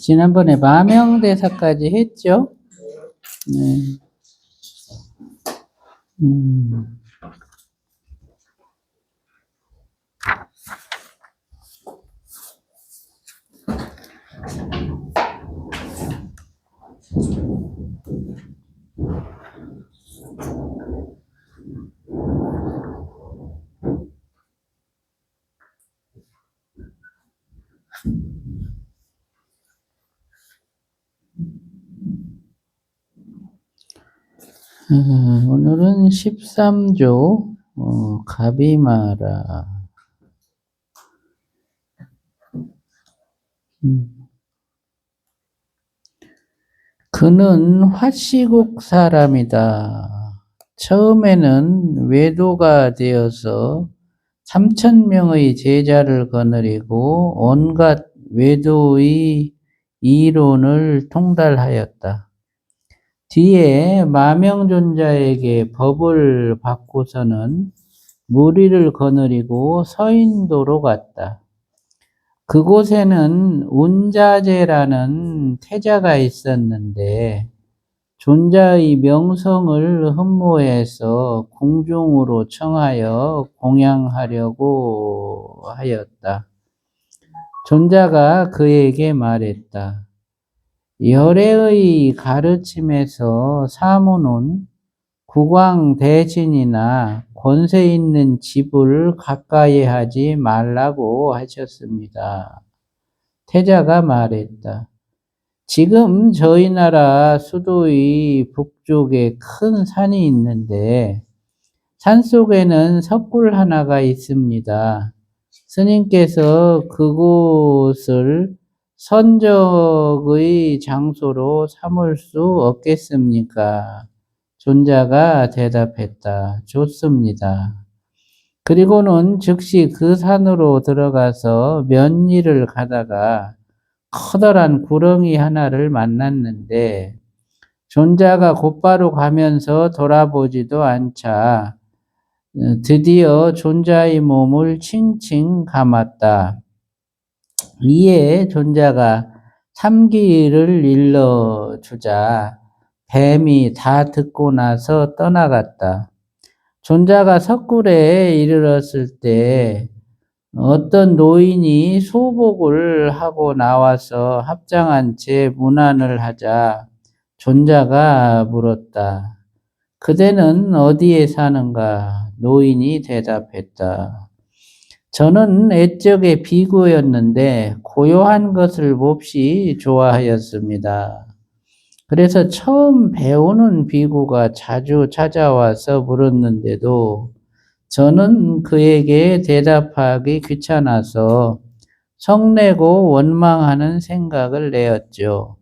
지난번에 마명대사까지 했죠? 네. 오늘은 13조 가비마라. 그는 화시국 사람이다. 처음에는 외도가 되어서 3,000명의 제자를 거느리고 온갖 외도의 이론을 통달하였다. 뒤에 마명존자에게 법을 받고서는 무리를 거느리고 서인도로 갔다. 그곳에는 운자제라는 태자가 있었는데 존자의 명성을 흠모해서 궁중으로 청하여 공양하려고 하였다. 존자가 그에게 말했다. 열애의 가르침에서 사무는 국왕 대신이나 권세 있는 집을 가까이 하지 말라고 하셨습니다. 태자가 말했다. 지금 저희 나라 수도의 북쪽에 큰 산이 있는데 산속에는 석굴 하나가 있습니다. 스님께서 그곳을 선적의 장소로 삼을 수 없겠습니까? 존자가 대답했다. 좋습니다. 그리고는 즉시 그 산으로 들어가서 면일을 가다가 커다란 구렁이 하나를 만났는데 존자가 곧바로 가면서 돌아보지도 않자 드디어 존자의 몸을 칭칭 감았다. 이에 존자가 삼기를 일러주자 뱀이 다 듣고 나서 떠나갔다. 존자가 석굴에 이르렀을 때 어떤 노인이 소복을 하고 나와서 합장한 채 문안을 하자 존자가 물었다. 그대는 어디에 사는가? 노인이 대답했다. 저는 옛적에 비구였는데 고요한 것을 몹시 좋아하였습니다. 그래서 처음 배우는 비구가 자주 찾아와서 물었는데도 저는 그에게 대답하기 귀찮아서 성내고 원망하는 생각을 내었죠.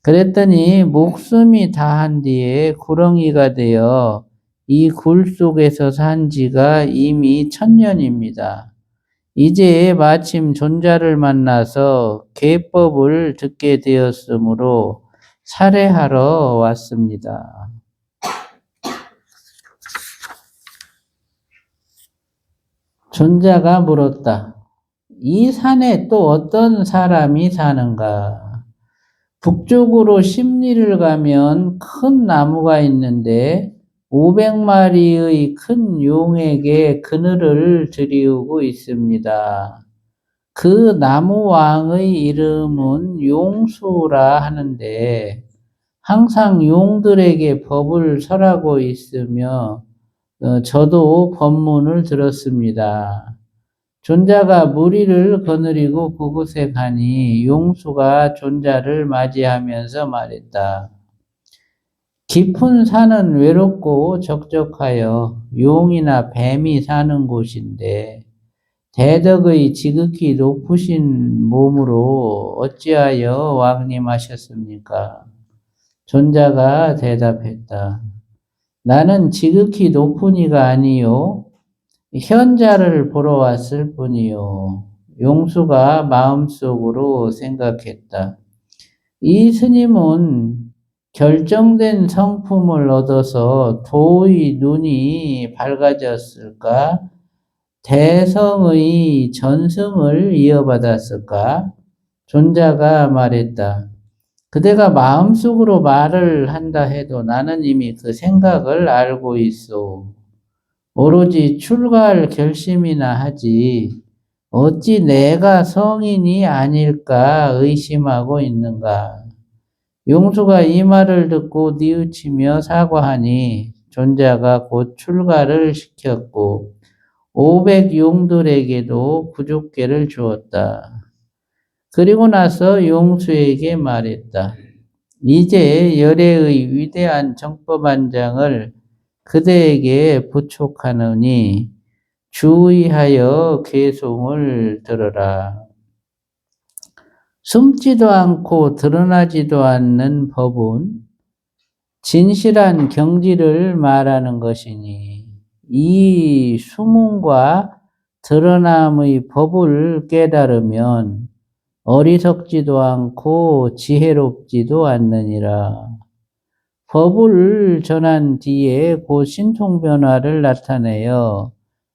그랬더니 목숨이 다한 뒤에 구렁이가 되어 이 굴 속에서 산 지가 이미 1000년입니다. 이제 마침 존자를 만나서 계법을 듣게 되었으므로 살해하러 왔습니다. 존자가 물었다. 이 산에 또 어떤 사람이 사는가? 북쪽으로 십리를 가면 큰 나무가 있는데 500마리의 큰 용에게 그늘을 들이우고 있습니다. 그 나무왕의 이름은 용수라 하는데 항상 용들에게 법을 설하고 있으며 저도 법문을 들었습니다. 존자가 무리를 거느리고 그곳에 가니 용수가 존자를 맞이하면서 말했다. 깊은 산은 외롭고 적적하여 용이나 뱀이 사는 곳인데 대덕의 지극히 높으신 몸으로 어찌하여 왕림하셨습니까? 존자가 대답했다. 나는 지극히 높은 이가 아니요 현자를 보러 왔을 뿐이요. 용수가 마음속으로 생각했다. 이 스님은 결정된 성품을 얻어서 도의 눈이 밝아졌을까? 대성의 전승을 이어받았을까? 존자가 말했다. 그대가 마음속으로 말을 한다 해도 나는 이미 그 생각을 알고 있어. 오로지 출가할 결심이나 하지. 어찌 내가 성인이 아닐까 의심하고 있는가? 용수가 이 말을 듣고 뉘우치며 사과하니 존자가 곧 출가를 시켰고 500용들에게도 부족계를 주었다. 그리고 나서 용수에게 말했다. 이제 열애의 위대한 정법안장을 그대에게 부촉하노니 주의하여 계송을 들어라. 숨지도 않고 드러나지도 않는 법은 진실한 경지를 말하는 것이니 이 수문과 드러남의 법을 깨달으면 어리석지도 않고 지혜롭지도 않느니라. 법을 전한 뒤에 곧 신통변화를 나타내어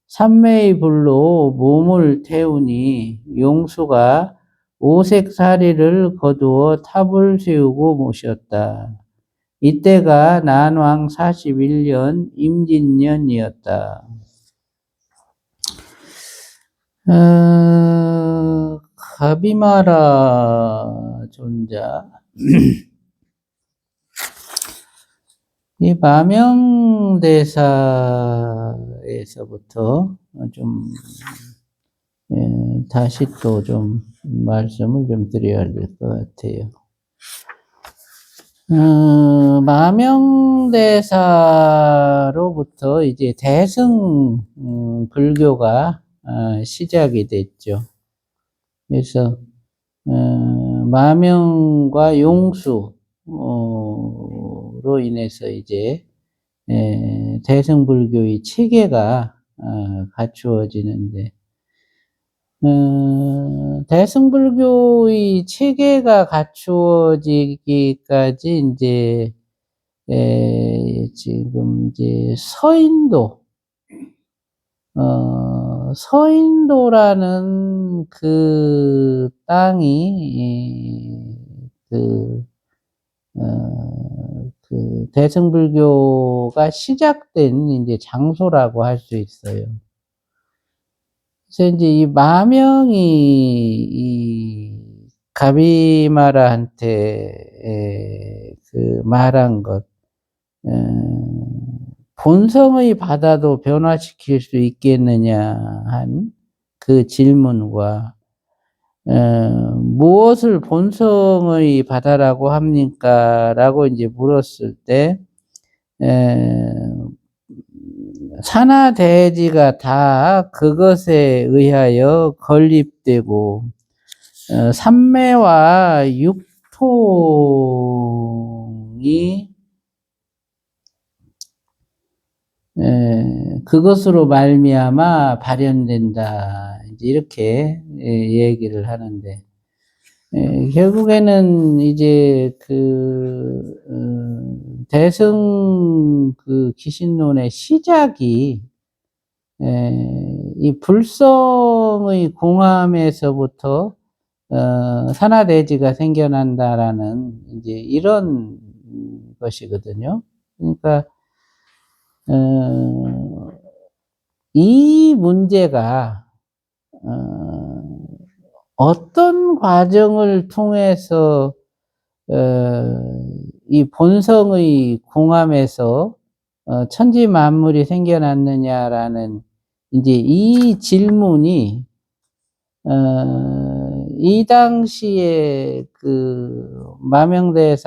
삼매의 불로 몸을 태우니 용수가 오색사리를 거두어 탑을 세우고 모셨다. 이때가 난왕 41년 임진년이었다. 가비마라 존자. 이 마명대사에서부터 좀 다시 또 좀 말씀을 좀 드려야 될 것 같아요. 마명대사로부터 이제 대승 불교가 시작이 됐죠. 그래서 마명과 용수로 인해서 이제 대승불교의 체계가 갖추어지는데 대승불교의 체계가 갖추어지기까지 이제 지금 이제 서인도라는 그 땅이 그 대승불교가 시작된 이제 장소라고 할 수 있어요. 그래서 이제 이 마명이 이 가비마라한테 그 말한 것, 본성의 바다도 변화시킬 수 있겠느냐 한 그 질문과 무엇을 본성의 바다라고 합니까? 라고 이제 물었을 때 산하대지가 다 그것에 의하여 건립되고 삼매와 육통이 그것으로 말미암아 발현된다. 이렇게 얘기를 하는데 결국에는 이제 대승 기신론의 시작이 이 불성의 공함에서부터 산하대지가 생겨난다라는 이제 이런 것이거든요. 그러니까 이 문제가 어떤 과정을 통해서 이 본성의 공함에서 천지 만물이 생겨났느냐라는 이제 이 질문이 이 당시에 그 마명대사나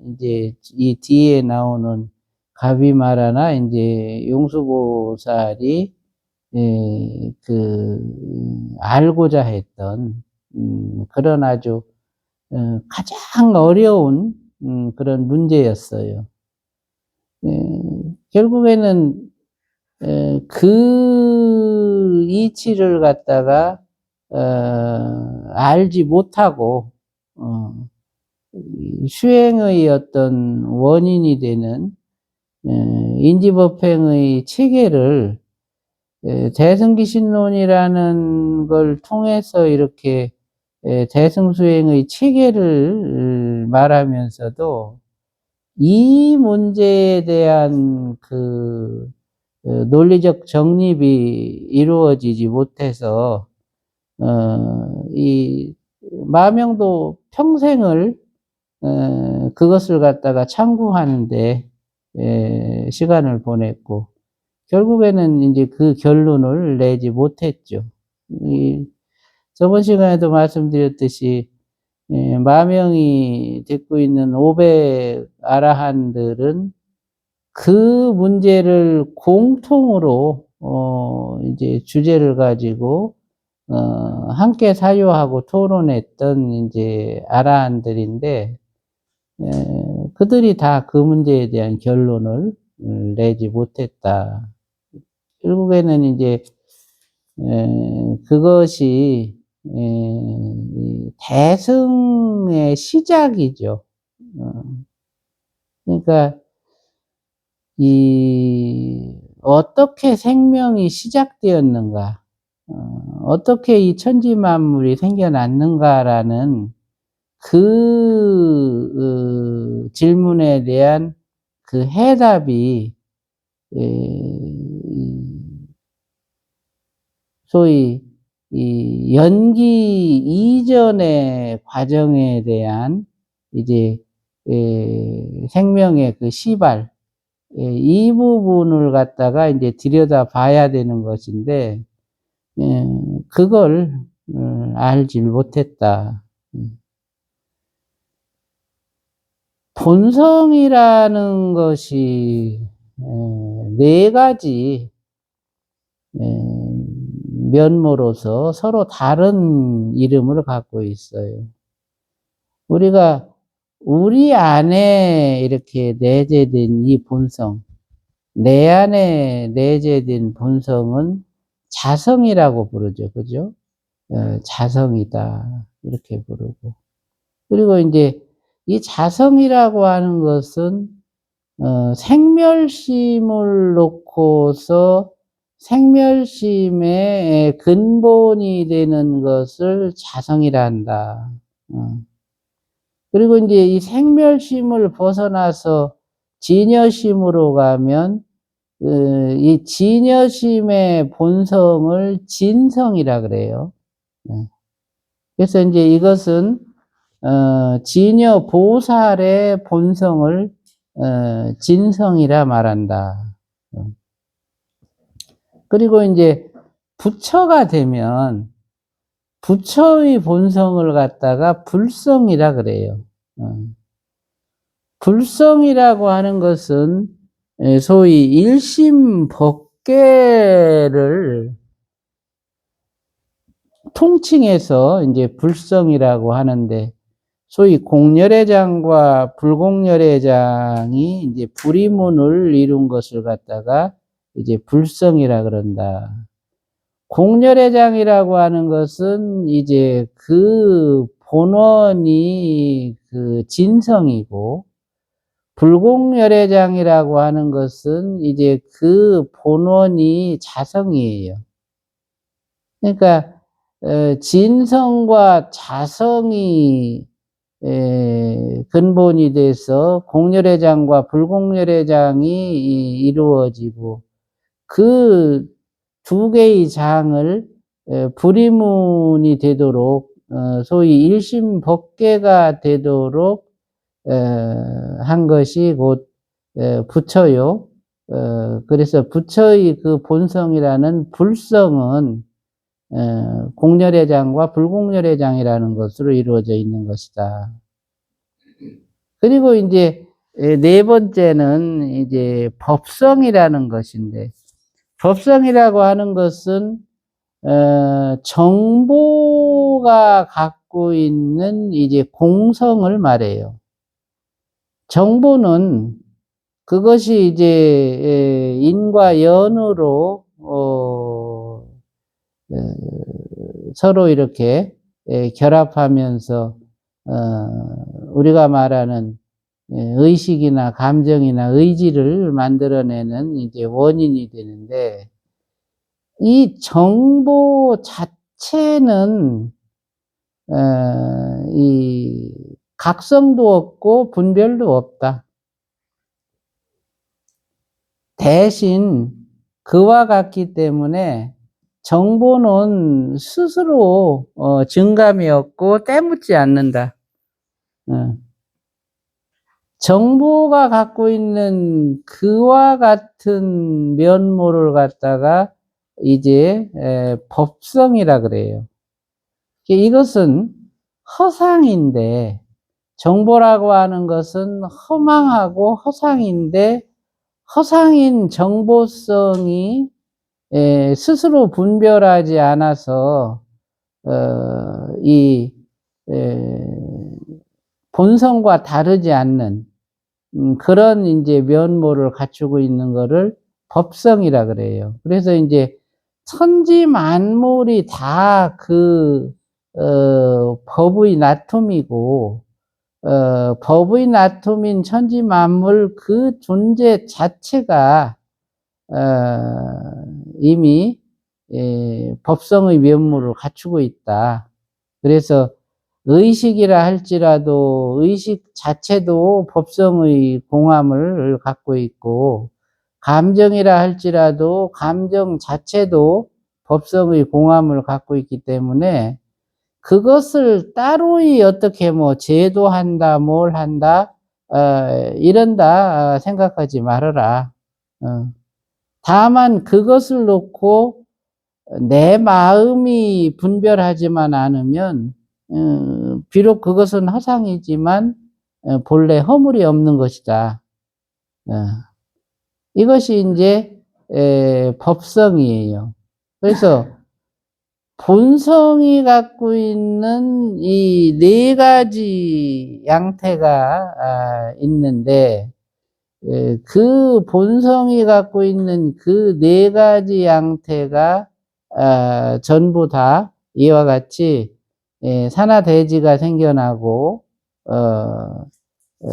이제 이 뒤에 나오는 가비마라나 이제 용수보살이 알고자 했던 그런 아주 가장 어려운 그런 문제였어요. 결국에는 그 이치를 갖다가 알지 못하고 수행의 어떤 원인이 되는 인지법행의 체계를 대승기신론이라는 걸 통해서 이렇게 대승수행의 체계를 말하면서도 이 문제에 대한 논리적 정립이 이루어지지 못해서 이 마명도 평생을 그것을 갖다가 참고하는데 시간을 보냈고 결국에는 이제 그 결론을 내지 못했죠. 저번 시간에도 말씀드렸듯이 마명이 듣고 있는 500 아라한들은 그 문제를 공통으로 이제 주제를 가지고 함께 사유하고 토론했던 이제 아라한들인데 그들이 다 그 문제에 대한 결론을 내지 못했다. 결국에는 이제 그것이 대승의 시작이죠. 그러니까 어떻게 생명이 시작되었는가, 어떻게 이 천지 만물이 생겨났는가라는 질문에 대한 그 해답이 소위 이 연기 이전의 과정에 대한 이제 생명의 그 시발, 이 부분을 갖다가 이제 들여다 봐야 되는 것인데 그걸 알지 못했다. 본성이라는 것이 네 가지 면모로서 서로 다른 이름을 갖고 있어요. 우리가 우리 안에 이렇게 내재된 이 본성, 내 안에 내재된 본성은 자성이라고 부르죠. 그죠? 자성이다. 이렇게 부르고. 그리고 이제 이 자성이라고 하는 것은 생멸심을 놓고서 생멸심의 근본이 되는 것을 자성이라 한다. 그리고 이제 이 생멸심을 벗어나서 진여심으로 가면 이 진여심의 본성을 진성이라 그래요. 그래서 이제 이것은 진여 보살의 본성을 진성이라 말한다. 그리고 이제 부처가 되면 부처의 본성을 갖다가 불성이라 그래요. 불성이라고 하는 것은 소위 일심법계를 통칭해서 이제 불성이라고 하는데, 소위 공열애장과 불공열애장이 이제 불이문을 이룬 것을 갖다가 이제 불성이라 그런다. 공열애장이라고 하는 것은 이제 그 본원이 그 진성이고, 불공열애장이라고 하는 것은 이제 그 본원이 자성이에요. 그러니까 진성과 자성이 근본이 돼서 공열애장과 불공열애장이 이루어지고, 그 두 개의 장을 불이문이 되도록 소위 일심법계가 되도록 한 것이 곧 부처요. 그래서 부처의 그 본성이라는 불성은 공열애장과 불공열애장이라는 것으로 이루어져 있는 것이다. 그리고 이제 네 번째는 이제 법성이라는 것인데, 법성이라고 하는 것은 정보가 갖고 있는 이제 공성을 말해요. 정보는 그것이 이제 인과 연으로 서로 이렇게 결합하면서 우리가 말하는 의식이나 감정이나 의지를 만들어내는 이제 원인이 되는데, 이 정보 자체는 이 각성도 없고 분별도 없다. 대신 그와 같기 때문에 정보는 스스로 증감이 없고 때묻지 않는다. 정보가 갖고 있는 그와 같은 면모를 갖다가 이제 법성이라 그래요. 이것은 허상인데, 정보라고 하는 것은 허망하고 허상인데, 허상인 정보성이 스스로 분별하지 않아서 이 본성과 다르지 않는 그런 이제 면모를 갖추고 있는 거를 법성이라 그래요. 그래서 이제 천지 만물이 다 그 법의 나툼이고, 법의 나툼인 천지 만물 그 존재 자체가 이미 법성의 면모를 갖추고 있다. 그래서 의식이라 할지라도 의식 자체도 법성의 공함을 갖고 있고, 감정이라 할지라도 감정 자체도 법성의 공함을 갖고 있기 때문에 그것을 따로이 어떻게 뭐 제도한다, 뭘 한다, 이런다 생각하지 말아라. 다만 그것을 놓고 내 마음이 분별하지만 않으면 비록 그것은 허상이지만 본래 허물이 없는 것이다. 이것이 이제 법성이에요. 그래서 본성이 갖고 있는 이 네 가지 양태가 있는데, 그 본성이 갖고 있는 그 네 가지 양태가 전부 다 이와 같이 산하대지가 생겨나고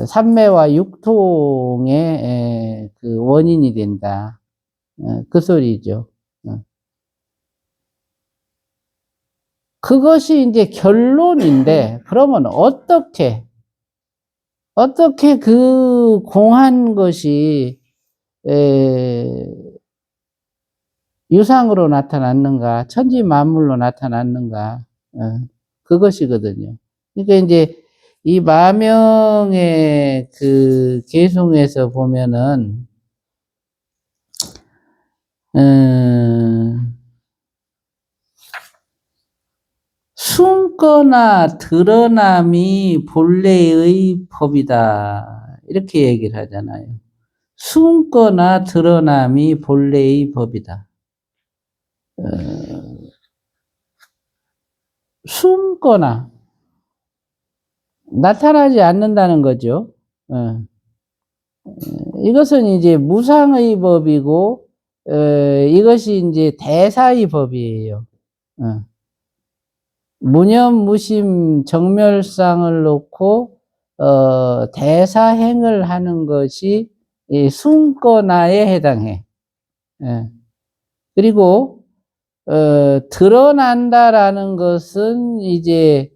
삼매와 육통의 그 원인이 된다. 그 소리죠. 그것이 이제 결론인데, 그러면 어떻게 그 공한 것이 유상으로 나타났는가, 천지 만물로 나타났는가, 그것이거든요. 그러니까 이제 이 마명의 그 계송에서 보면은 숨거나 드러남이 본래의 법이다, 이렇게 얘기를 하잖아요. 숨거나 드러남이 본래의 법이다. 숨거나 나타나지 않는다는 거죠. 이것은 이제 무상의 법이고, 이것이 이제 대사의 법이에요. 무념무심 정멸상을 놓고 대사행을 하는 것이 이 숨거나에 해당해. 그리고 드러난다라는 것은 이제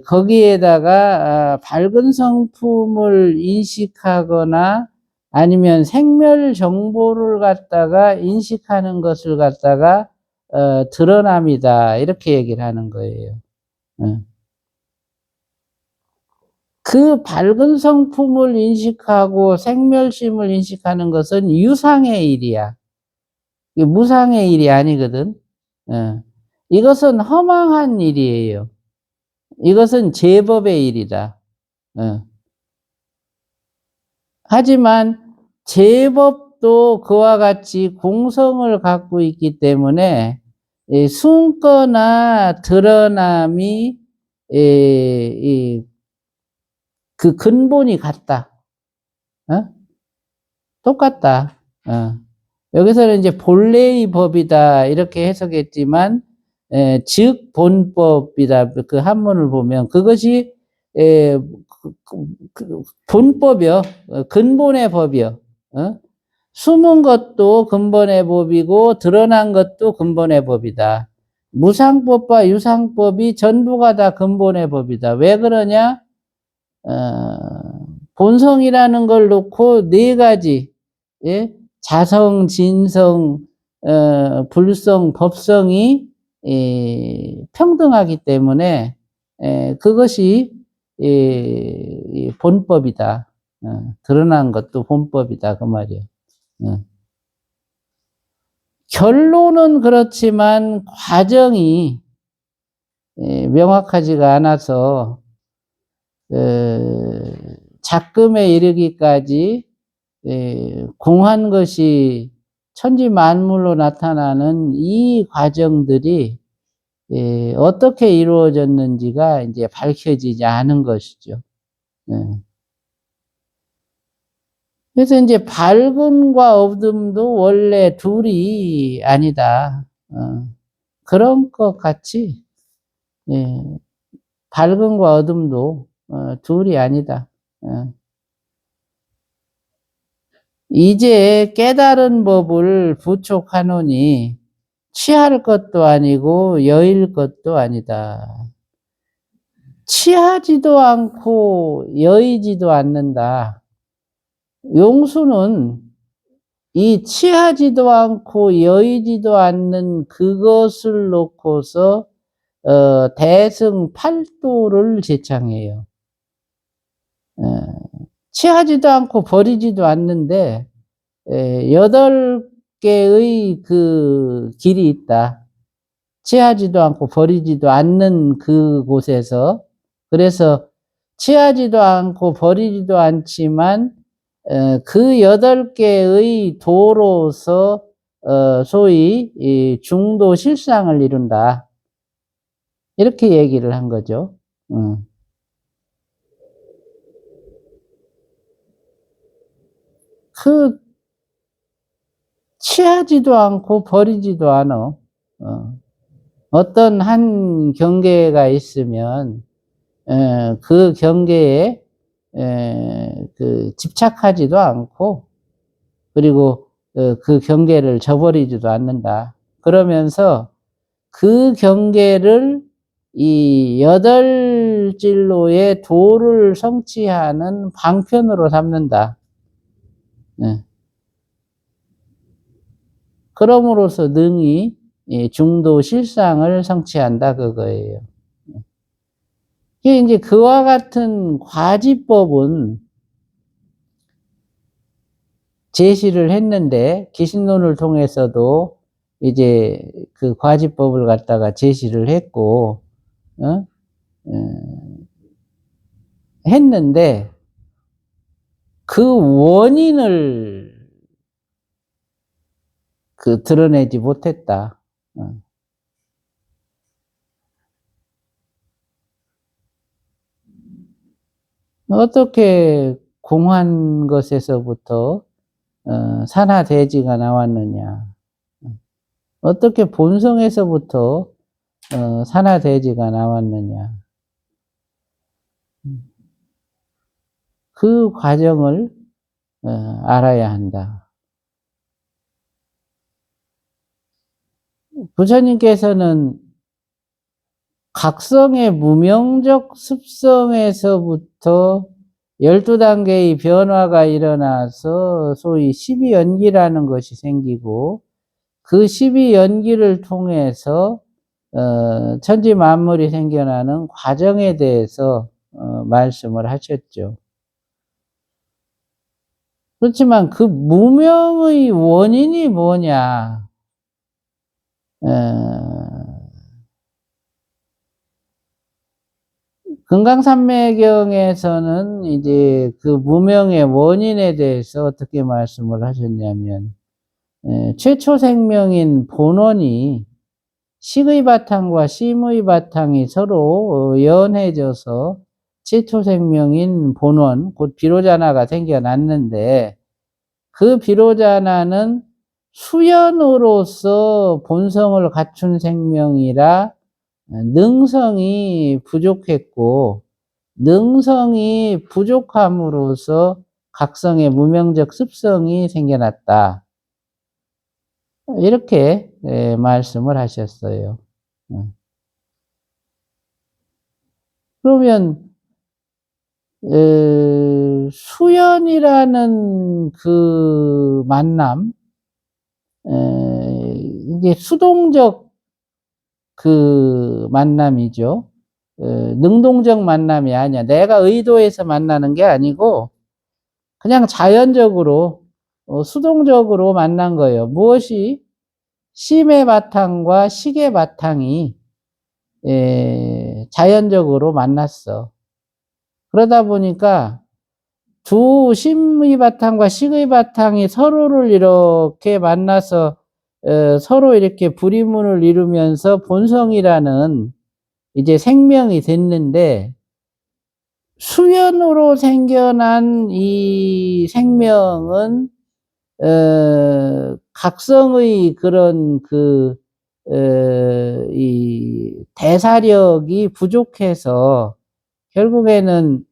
거기에다가 밝은 성품을 인식하거나 아니면 생멸 정보를 갖다가 인식하는 것을 갖다가 드러남이다, 이렇게 얘기를 하는 거예요. 그 밝은 성품을 인식하고 생멸심을 인식하는 것은 유상의 일이야. 무상의 일이 아니거든. 이것은 허망한 일이에요. 이것은 제법의 일이다. 하지만 제법도 그와 같이 공성을 갖고 있기 때문에 숨거나 드러남이 그 근본이 같다. 똑같다. 여기서는 이제 본래의 법이다, 이렇게 해석했지만, 즉 본법이다, 그 한문을 보면 그것이 본법이요, 근본의 법이요. 숨은 것도 근본의 법이고 드러난 것도 근본의 법이다. 무상법과 유상법이 전부가 다 근본의 법이다. 왜 그러냐? 본성이라는 걸 놓고 네 가지, 예? 자성, 진성, 불성, 법성이 평등하기 때문에 그것이 이 본법이다. 드러난 것도 본법이다 그 말이에요. 결론은 그렇지만 과정이 명확하지가 않아서 작금에 이르기까지 공한 것이 천지만물로 나타나는 이 과정들이 어떻게 이루어졌는지가 이제 밝혀지지 않은 것이죠. 그래서 이제 밝음과 어둠도 원래 둘이 아니다. 그런 것 같이, 밝음과 어둠도 둘이 아니다. 이제 깨달은 법을 부촉하노니 취할 것도 아니고 여일 것도 아니다. 취하지도 않고 여의지도 않는다. 용수는 이 취하지도 않고 여의지도 않는 그것을 놓고서 대승팔도를 제창해요. 취하지도 않고 버리지도 않는데 8개의 그 길이 있다. 취하지도 않고 버리지도 않는 그곳에서. 그래서 취하지도 않고 버리지도 않지만 그 8개의 도로서 소위 이 중도 실상을 이룬다. 이렇게 얘기를 한 거죠. 그 취하지도 않고 버리지도 않아. 어떤 한 경계가 있으면 그 경계에 그 집착하지도 않고, 그리고 그 경계를 저버리지도 않는다. 그러면서 그 경계를 이 8진로의 도를 성취하는 방편으로 삼는다. 그럼으로써 능히 중도 실상을 성취한다 그거예요. 이제 그와 같은 과지법은 제시를 했는데, 기신론을 통해서도 이제 그 과지법을 갖다가 제시를 했고, 했는데, 그 원인을 드러내지 못했다. 어떻게 공한 것에서부터 산하대지가 나왔느냐? 어떻게 본성에서부터 산하대지가 나왔느냐? 그 과정을 알아야 한다. 부처님께서는 각성의 무명적 습성에서부터 12단계의 변화가 일어나서 소위 12연기라는 것이 생기고, 그 12연기를 통해서 천지 만물이 생겨나는 과정에 대해서 말씀을 하셨죠. 그렇지만 그 무명의 원인이 뭐냐? 금강산매경에서는 이제 그 무명의 원인에 대해서 어떻게 말씀을 하셨냐면, 최초 생명인 본원이 식의 바탕과 심의 바탕이 서로 연해져서 최초 생명인 본원, 곧 비로자나가 생겨났는데, 그 비로자나는 수연으로서 본성을 갖춘 생명이라 능성이 부족했고, 능성이 부족함으로써 각성의 무명적 습성이 생겨났다. 이렇게 말씀을 하셨어요. 그러면 수연이라는 그 만남, 이게 수동적 그 만남이죠. 능동적 만남이 아니야. 내가 의도해서 만나는 게 아니고 그냥 자연적으로 수동적으로 만난 거예요. 무엇이 심의 바탕과 식의 바탕이 자연적으로 만났어. 그러다 보니까 두 심의 바탕과 식의 바탕이 서로를 이렇게 만나서 서로 이렇게 불이문을 이루면서 본성이라는 이제 생명이 됐는데, 수연으로 생겨난 이 생명은 각성의 그런 이 대사력이 부족해서 결국에는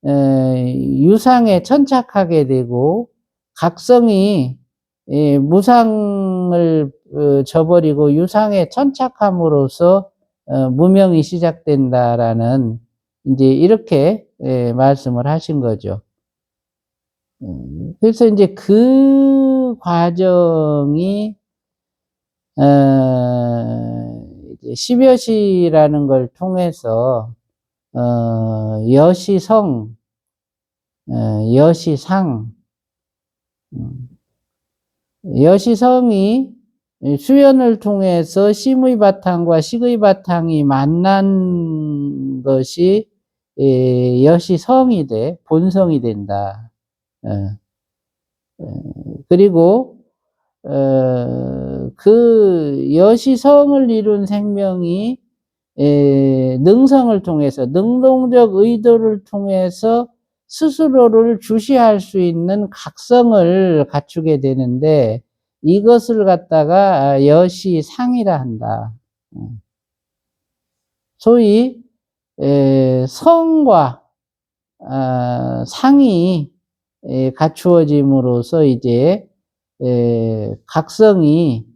유상에 천착하게 되고, 각성이 무상을 저버리고 유상에 천착함으로써 무명이 시작된다라는 이제 이렇게 말씀을 하신 거죠. 그래서 이제 그 과정이 이제 십여시라는 걸 통해서 여시성, 여시상, 여시성이 수연을 통해서 심의 바탕과 식의 바탕이 만난 것이 여시성이 돼, 본성이 된다. 그리고 그 여시성을 이룬 생명이 능성을 통해서, 능동적 의도를 통해서 스스로를 주시할 수 있는 각성을 갖추게 되는데, 이것을 갖다가 여시상이라 한다. 소위 성과 상이 갖추어짐으로써 이제 각성이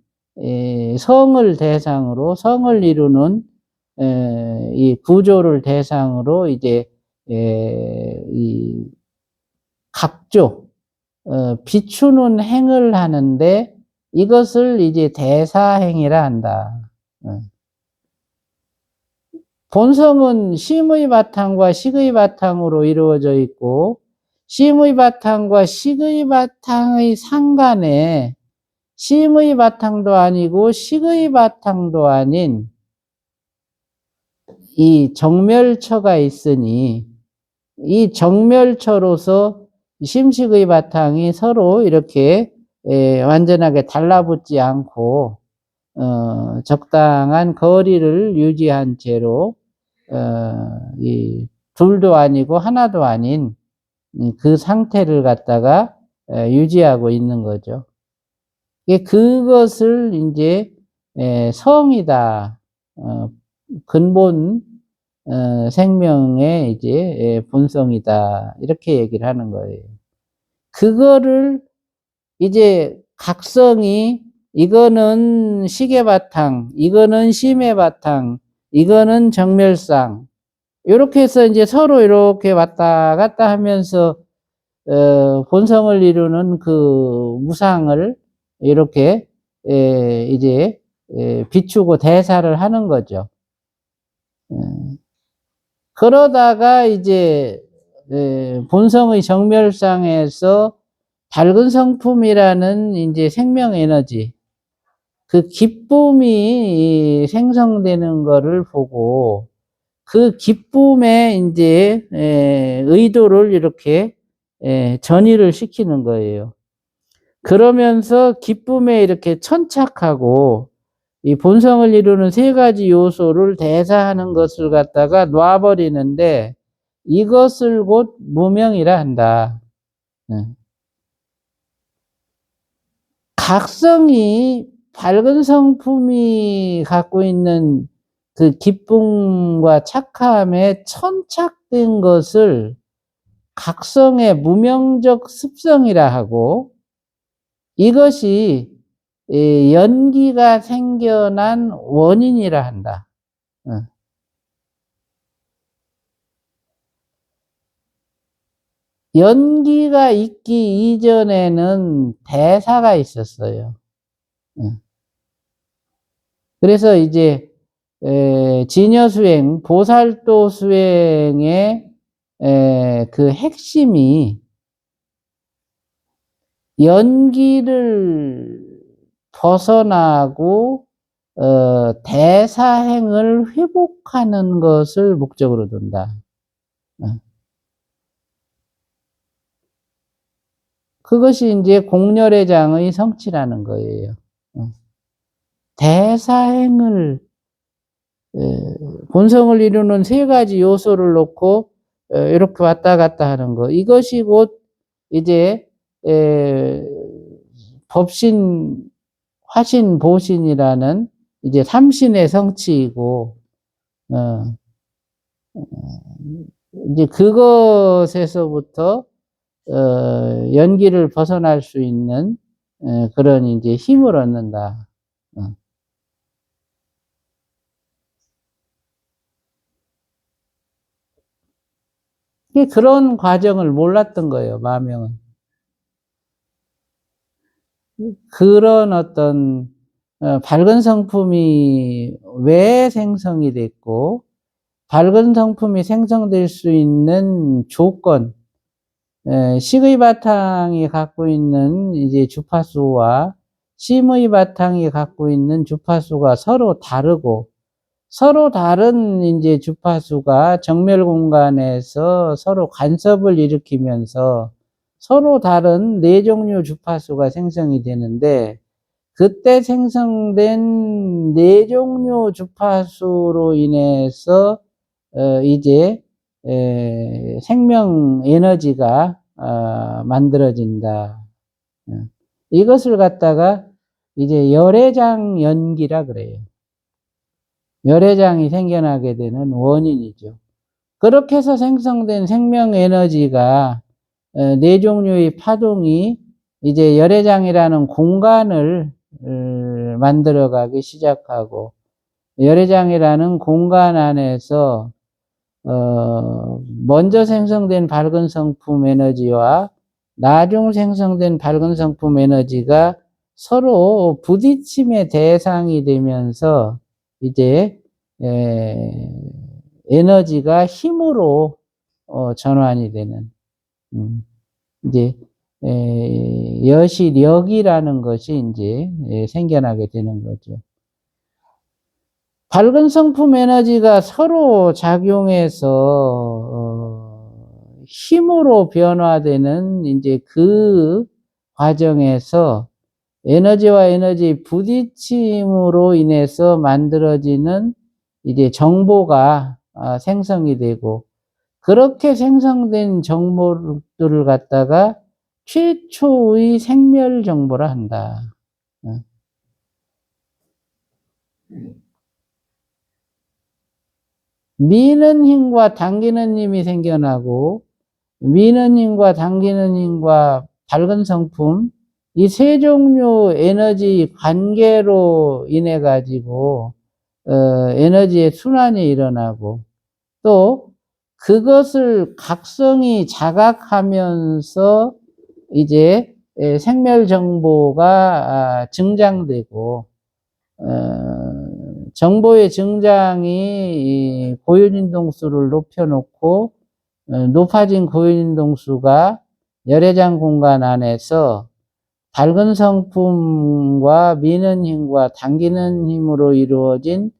성을 대상으로, 성을 이루는 이 구조를 대상으로 이제 이 각조, 비추는 행을 하는데, 이것을 이제 대사행이라 한다. 본성은 심의 바탕과 식의 바탕으로 이루어져 있고, 심의 바탕과 식의 바탕의 상간에 심의 바탕도 아니고 식의 바탕도 아닌 이 정멸처가 있으니, 이 정멸처로서 심식의 바탕이 서로 이렇게 완전하게 달라붙지 않고 적당한 거리를 유지한 채로 이 둘도 아니고 하나도 아닌 그 상태를 갖다가 유지하고 있는 거죠. 그것을 이제 성이다, 근본 생명의 이제 본성이다, 이렇게 얘기를 하는 거예요. 그거를 이제 각성이, 이거는 식의 바탕, 이거는 심의 바탕, 이거는 정멸상, 이렇게 해서 이제 서로 이렇게 왔다 갔다 하면서 본성을 이루는 그 무상을 이렇게 이제 비추고 대사를 하는 거죠. 그러다가 이제 본성의 정멸상에서 밝은 성품이라는 이제 생명 에너지, 그 기쁨이 생성되는 거를 보고, 그 기쁨에 이제 의도를 이렇게 전이를 시키는 거예요. 그러면서 기쁨에 이렇게 천착하고, 이 본성을 이루는 세 가지 요소를 대사하는 것을 갖다가 놔버리는데, 이것을 곧 무명이라 한다. 각성이, 밝은 성품이 갖고 있는 그 기쁨과 착함에 천착된 것을 각성의 무명적 습성이라 하고, 이것이 연기가 생겨난 원인이라 한다. 연기가 있기 이전에는 대사가 있었어요. 그래서 이제 진여수행, 보살도 수행의 그 핵심이 연기를 벗어나고 대사행을 회복하는 것을 목적으로 둔다. 그것이 이제 공렬회장의 성취라는 거예요. 대사행을 본성을 이루는 세 가지 요소를 놓고 이렇게 왔다 갔다 하는 거, 이것이 곧 이제 법신, 화신, 보신이라는 이제 삼신의 성취이고, 이제 그것에서부터 연기를 벗어날 수 있는 그런 이제 힘을 얻는다. 그런 과정을 몰랐던 거예요, 마명은. 그런 어떤 밝은 성품이 왜 생성이 됐고, 밝은 성품이 생성될 수 있는 조건, 식의 바탕이 갖고 있는 이제 주파수와 심의 바탕이 갖고 있는 주파수가 서로 다르고, 서로 다른 이제 주파수가 정멸 공간에서 서로 간섭을 일으키면서 서로 다른 네 종류 주파수가 생성이 되는데, 그때 생성된 네 종류 주파수로 인해서 이제 생명 에너지가 만들어진다. 이것을 갖다가 이제 열애장 연기라 그래요. 열애장이 생겨나게 되는 원인이죠. 그렇게 해서 생성된 생명 에너지가 네 종류의 파동이 이제 열애장이라는 공간을 만들어가기 시작하고, 열애장이라는 공간 안에서 먼저 생성된 밝은 성품 에너지와 나중 생성된 밝은 성품 에너지가 서로 부딪힘의 대상이 되면서 이제 에너지가 힘으로 전환이 되는, 이제 여시력이라는 것이 이제 생겨나게 되는 거죠. 밝은 성품 에너지가 서로 작용해서 힘으로 변화되는 이제 그 과정에서 에너지와 에너지 부딪힘으로 인해서 만들어지는 이제 정보가 생성이 되고, 그렇게 생성된 정보들을 갖다가 최초의 생멸 정보라 한다. 미는 힘과 당기는 힘이 생겨나고, 미는 힘과 당기는 힘과 밝은 성품, 이 세 종류 에너지 관계로 인해 가지고 에너지의 순환이 일어나고, 또 그것을 각성이 자각하면서 이제 생멸 정보가 증장되고, 정보의 증장이 고윤인동수를 높여놓고, 높아진 고윤인동수가 열애장 공간 안에서 밝은 성품과 미는 힘과 당기는 힘으로 이루어진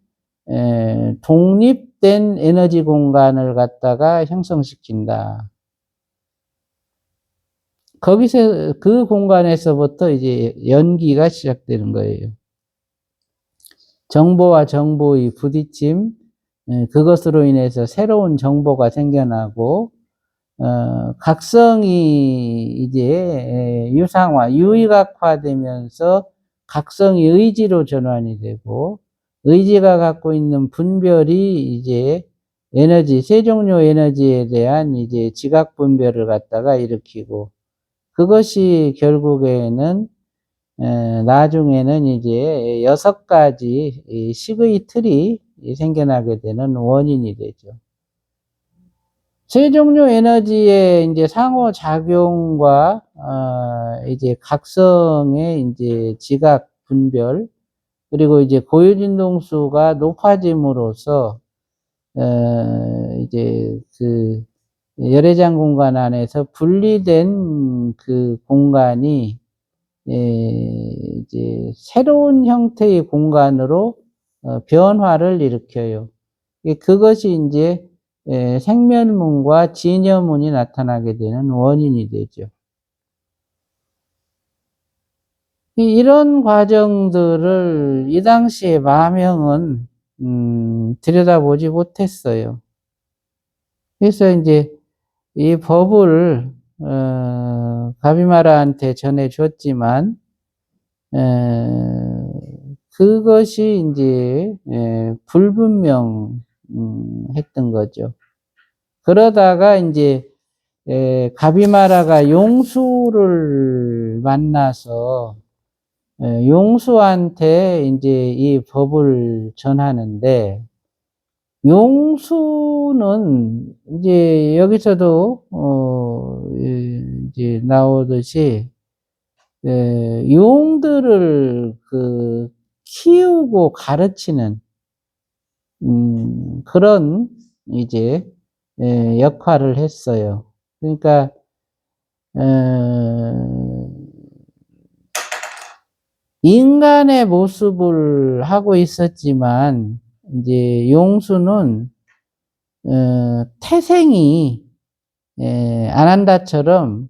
독립된 에너지 공간을 갖다가 형성시킨다. 거기서 그 공간에서부터 이제 연기가 시작되는 거예요. 정보와 정보의 부딪힘, 그것으로 인해서 새로운 정보가 생겨나고, 각성이 이제 유상화, 유의각화되면서 각성이 의지로 전환이 되고, 의지가 갖고 있는 분별이 이제 에너지, 세 종류 에너지에 대한 이제 지각 분별을 갖다가 일으키고, 그것이 결국에는 나중에는 이제 6가지 이 식의 틀이 생겨나게 되는 원인이 되죠. 세 종류 에너지의 이제 상호작용과 이제 각성의 이제 지각 분별, 그리고 이제 고유진동수가 높아짐으로써 이제 그 열애장 공간 안에서 분리된 그 공간이 이제 새로운 형태의 공간으로 변화를 일으켜요. 그것이 이제 생멸문과 진여문이 나타나게 되는 원인이 되죠. 이런 과정들을 이 당시에 마명은 들여다보지 못했어요. 그래서 이제 이 법을 가비마라한테 전해줬지만 그것이 이제 불분명했던 거죠. 그러다가 이제 가비마라가 용수를 만나서 용수한테 이제 이 법을 전하는데, 용수는 이제 여기서도 이제 나오듯이 용들을 그 키우고 가르치는 그런 이제 역할을 했어요. 그러니까 인간의 모습을 하고 있었지만 이제 용수는 태생이 아난다처럼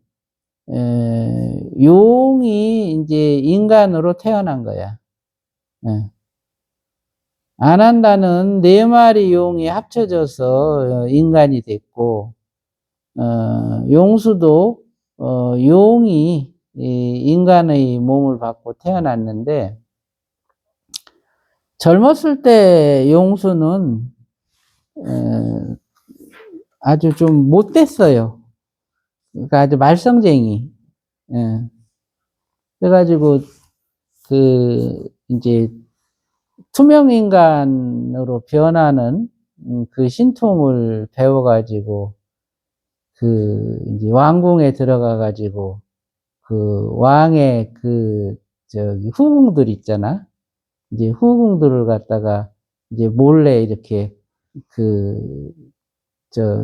용이 이제 인간으로 태어난 거야. 아난다는 4마리 용이 합쳐져서 인간이 됐고, 용수도 용이 인간의 몸을 받고 태어났는데, 젊었을 때 용수는 아주 좀 못됐어요. 그러니까 아주 말썽쟁이. 그래가지고 이제 투명인간으로 변하는 그 신통을 배워가지고 이제 왕궁에 들어가가지고 왕의 후궁들 있잖아. 이제 후궁들을 갖다가 이제 몰래 이렇게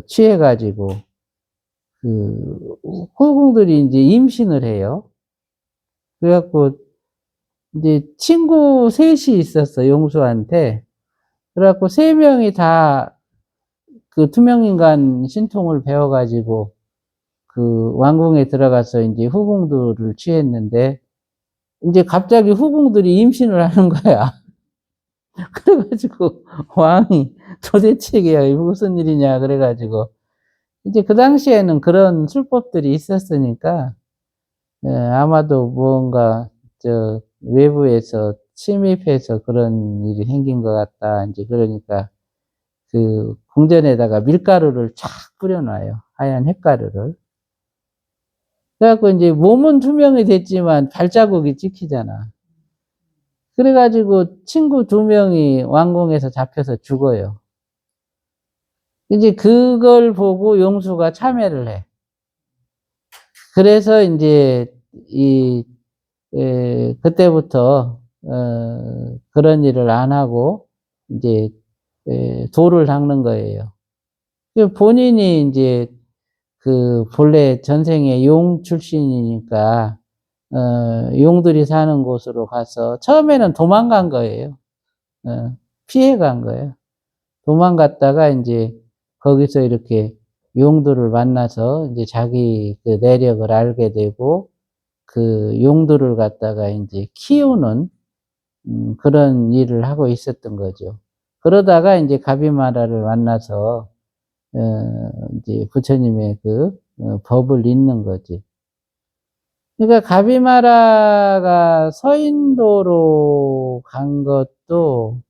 취해가지고 후궁들이 이제 임신을 해요. 그래갖고 이제 친구 셋이 있었어, 용수한테. 그래갖고 3명이 다 투명인간 신통을 배워가지고 왕궁에 들어가서 이제 후궁들을 취했는데, 이제 갑자기 후궁들이 임신을 하는 거야. 그래가지고 왕이 도대체 이게 무슨 일이냐 그래가지고, 이제 그 당시에는 그런 술법들이 있었으니까 아마도 무언가 외부에서 침입해서 그런 일이 생긴 것 같다. 이제 그러니까 궁전에다가 밀가루를 쫙 뿌려놔요. 하얀 햇가루를. 그래갖고 이제 몸은 투명이 됐지만 발자국이 찍히잖아. 그래가지고 친구 2명이 왕궁에서 잡혀서 죽어요. 이제 그걸 보고 용수가 참회를 해. 그래서 이제 그때부터 그런 일을 안 하고 이제 도를 닦는 거예요. 본인이 이제 본래 전생에 용 출신이니까 용들이 사는 곳으로 가서 처음에는 도망간 거예요. 피해 간 거예요. 도망갔다가 이제 거기서 이렇게 용들을 만나서 이제 자기 내력을 알게 되고 용들을 갖다가 이제 키우는 그런 일을 하고 있었던 거죠. 그러다가 이제 가비마라를 만나서 이제 부처님의 법을 잇는 거지. 그러니까 가비마라가 서인도로 간 것도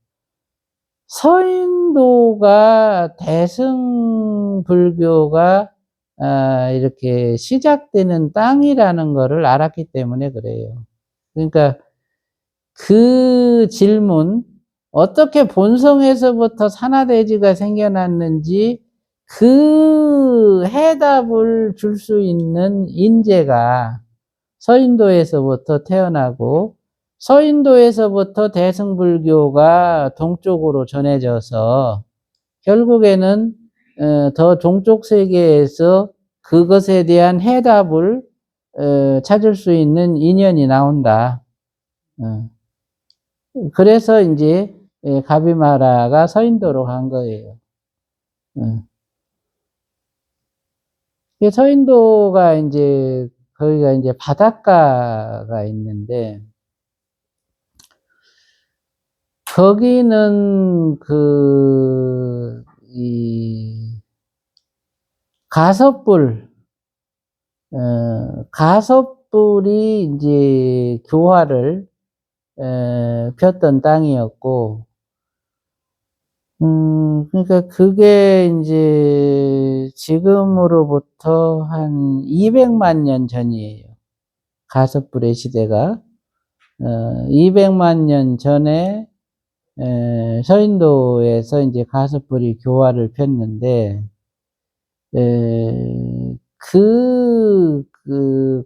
서인도가 대승불교가 이렇게 시작되는 땅이라는 거를 알았기 때문에 그래요. 그러니까 그 질문, 어떻게 본성에서부터 산화대지가 생겨났는지 그 해답을 줄 수 있는 인재가 서인도에서부터 태어나고, 서인도에서부터 대승불교가 동쪽으로 전해져서 결국에는 더 동쪽 세계에서 그것에 대한 해답을 찾을 수 있는 인연이 나온다. 그래서 이제 가비마라가 서인도로 간 거예요. 서인도가 이제 거기가 이제 바닷가가 있는데, 거기는 가섭불이 이제 교화를 폈던 땅이었고, 그러니까 그게 이제 지금으로부터 한 200만 년 전이에요. 가섭불의 시대가. 200만 년 전에 서인도에서 이제 가섭불이 교화를 폈는데, 그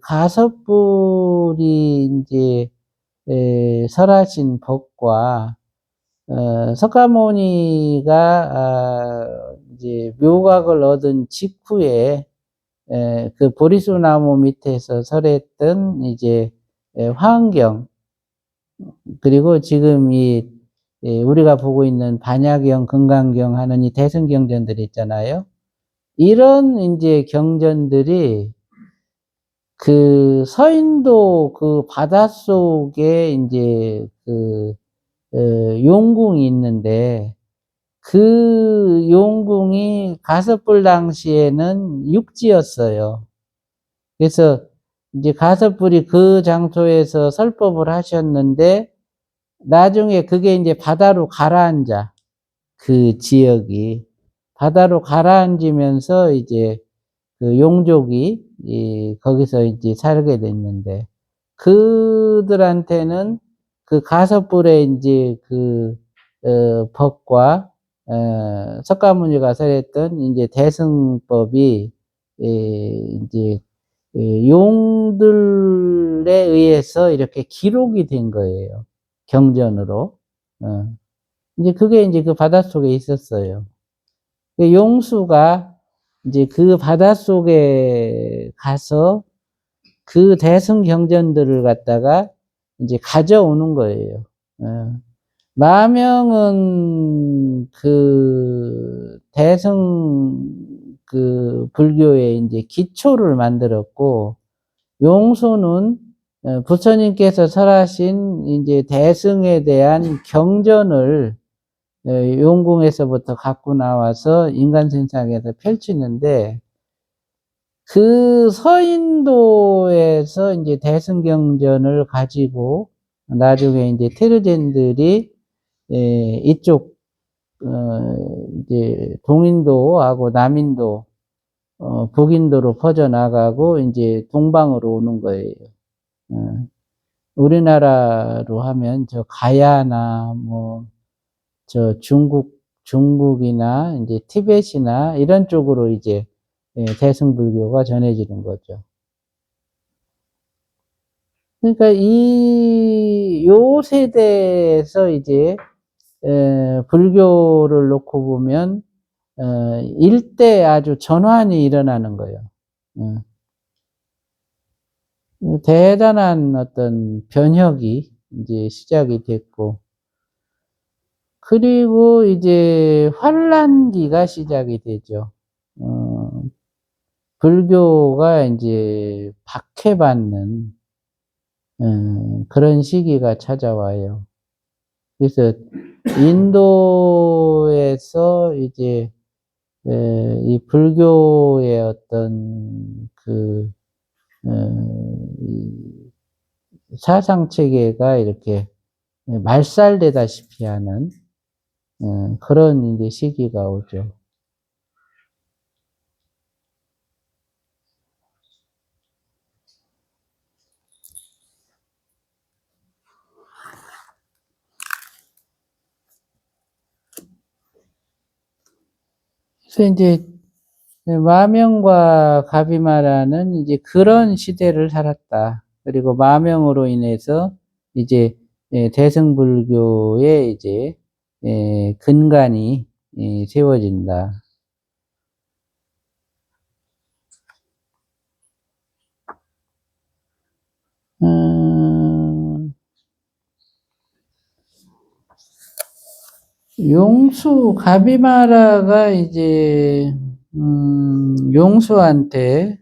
가섭불이 이제 설하신 법과 석가모니가 이제 묘각을 얻은 직후에 그 보리수 나무 밑에서 설했던 이제 화엄경, 그리고 지금 우리가 보고 있는 반야경, 금강경 하는 이 대승경전들이 있잖아요. 이런 이제 경전들이 그 서인도 그 바닷속에 이제 용궁이 있는데, 그 용궁이 가섭불 당시에는 육지였어요. 그래서 이제 가섭불이 그 장소에서 설법을 하셨는데, 나중에 그게 이제 바다로 가라앉아, 그 지역이. 바다로 가라앉으면서 이제 그 용족이 거기서 이제 살게 됐는데, 그들한테는 그 가섭불의 이제 법과 석가모니가 설했던 이제 대승법이 이제 용들에 의해서 이렇게 기록이 된 거예요. 경전으로. 이제 그게 이제 그 바닷속에 있었어요. 용수가 이제 그 바닷속에 가서 그 대승 경전들을 갖다가 이제 가져오는 거예요. 마명은 그 대승 그 불교의 이제 기초를 만들었고, 용수는 부처님께서 설하신 이제 대승에 대한 경전을 용궁에서부터 갖고 나와서 인간 세상에서 펼치는데, 그 서인도에서 이제 대승경전을 가지고 나중에 이제 테르젠들이 이쪽 이제 동인도하고 남인도, 북인도로 퍼져나가고 이제 동방으로 오는 거예요. 우리나라로 하면 저 가야나 뭐 저 중국이나 이제 티벳이나 이런 쪽으로 이제 대승불교가 전해지는 거죠. 그러니까 요 세대에서 이제 불교를 놓고 보면 일대 아주 전환이 일어나는 거예요. 대단한 어떤 변혁이 이제 시작이 됐고, 그리고 이제 환란기가 시작이 되죠. 불교가 이제 박해받는 그런 시기가 찾아와요. 그래서 인도에서 이제 이 불교의 어떤 이 사상 체계가 이렇게 말살되다시피 하는 그런 이제 시기가 오죠. 그래서 이제 마명과 가비마라는 이제 그런 시대를 살았다. 그리고 마명으로 인해서 이제 대승불교의 이제 근간이 세워진다. 용수 가비마라가 이제 용수한테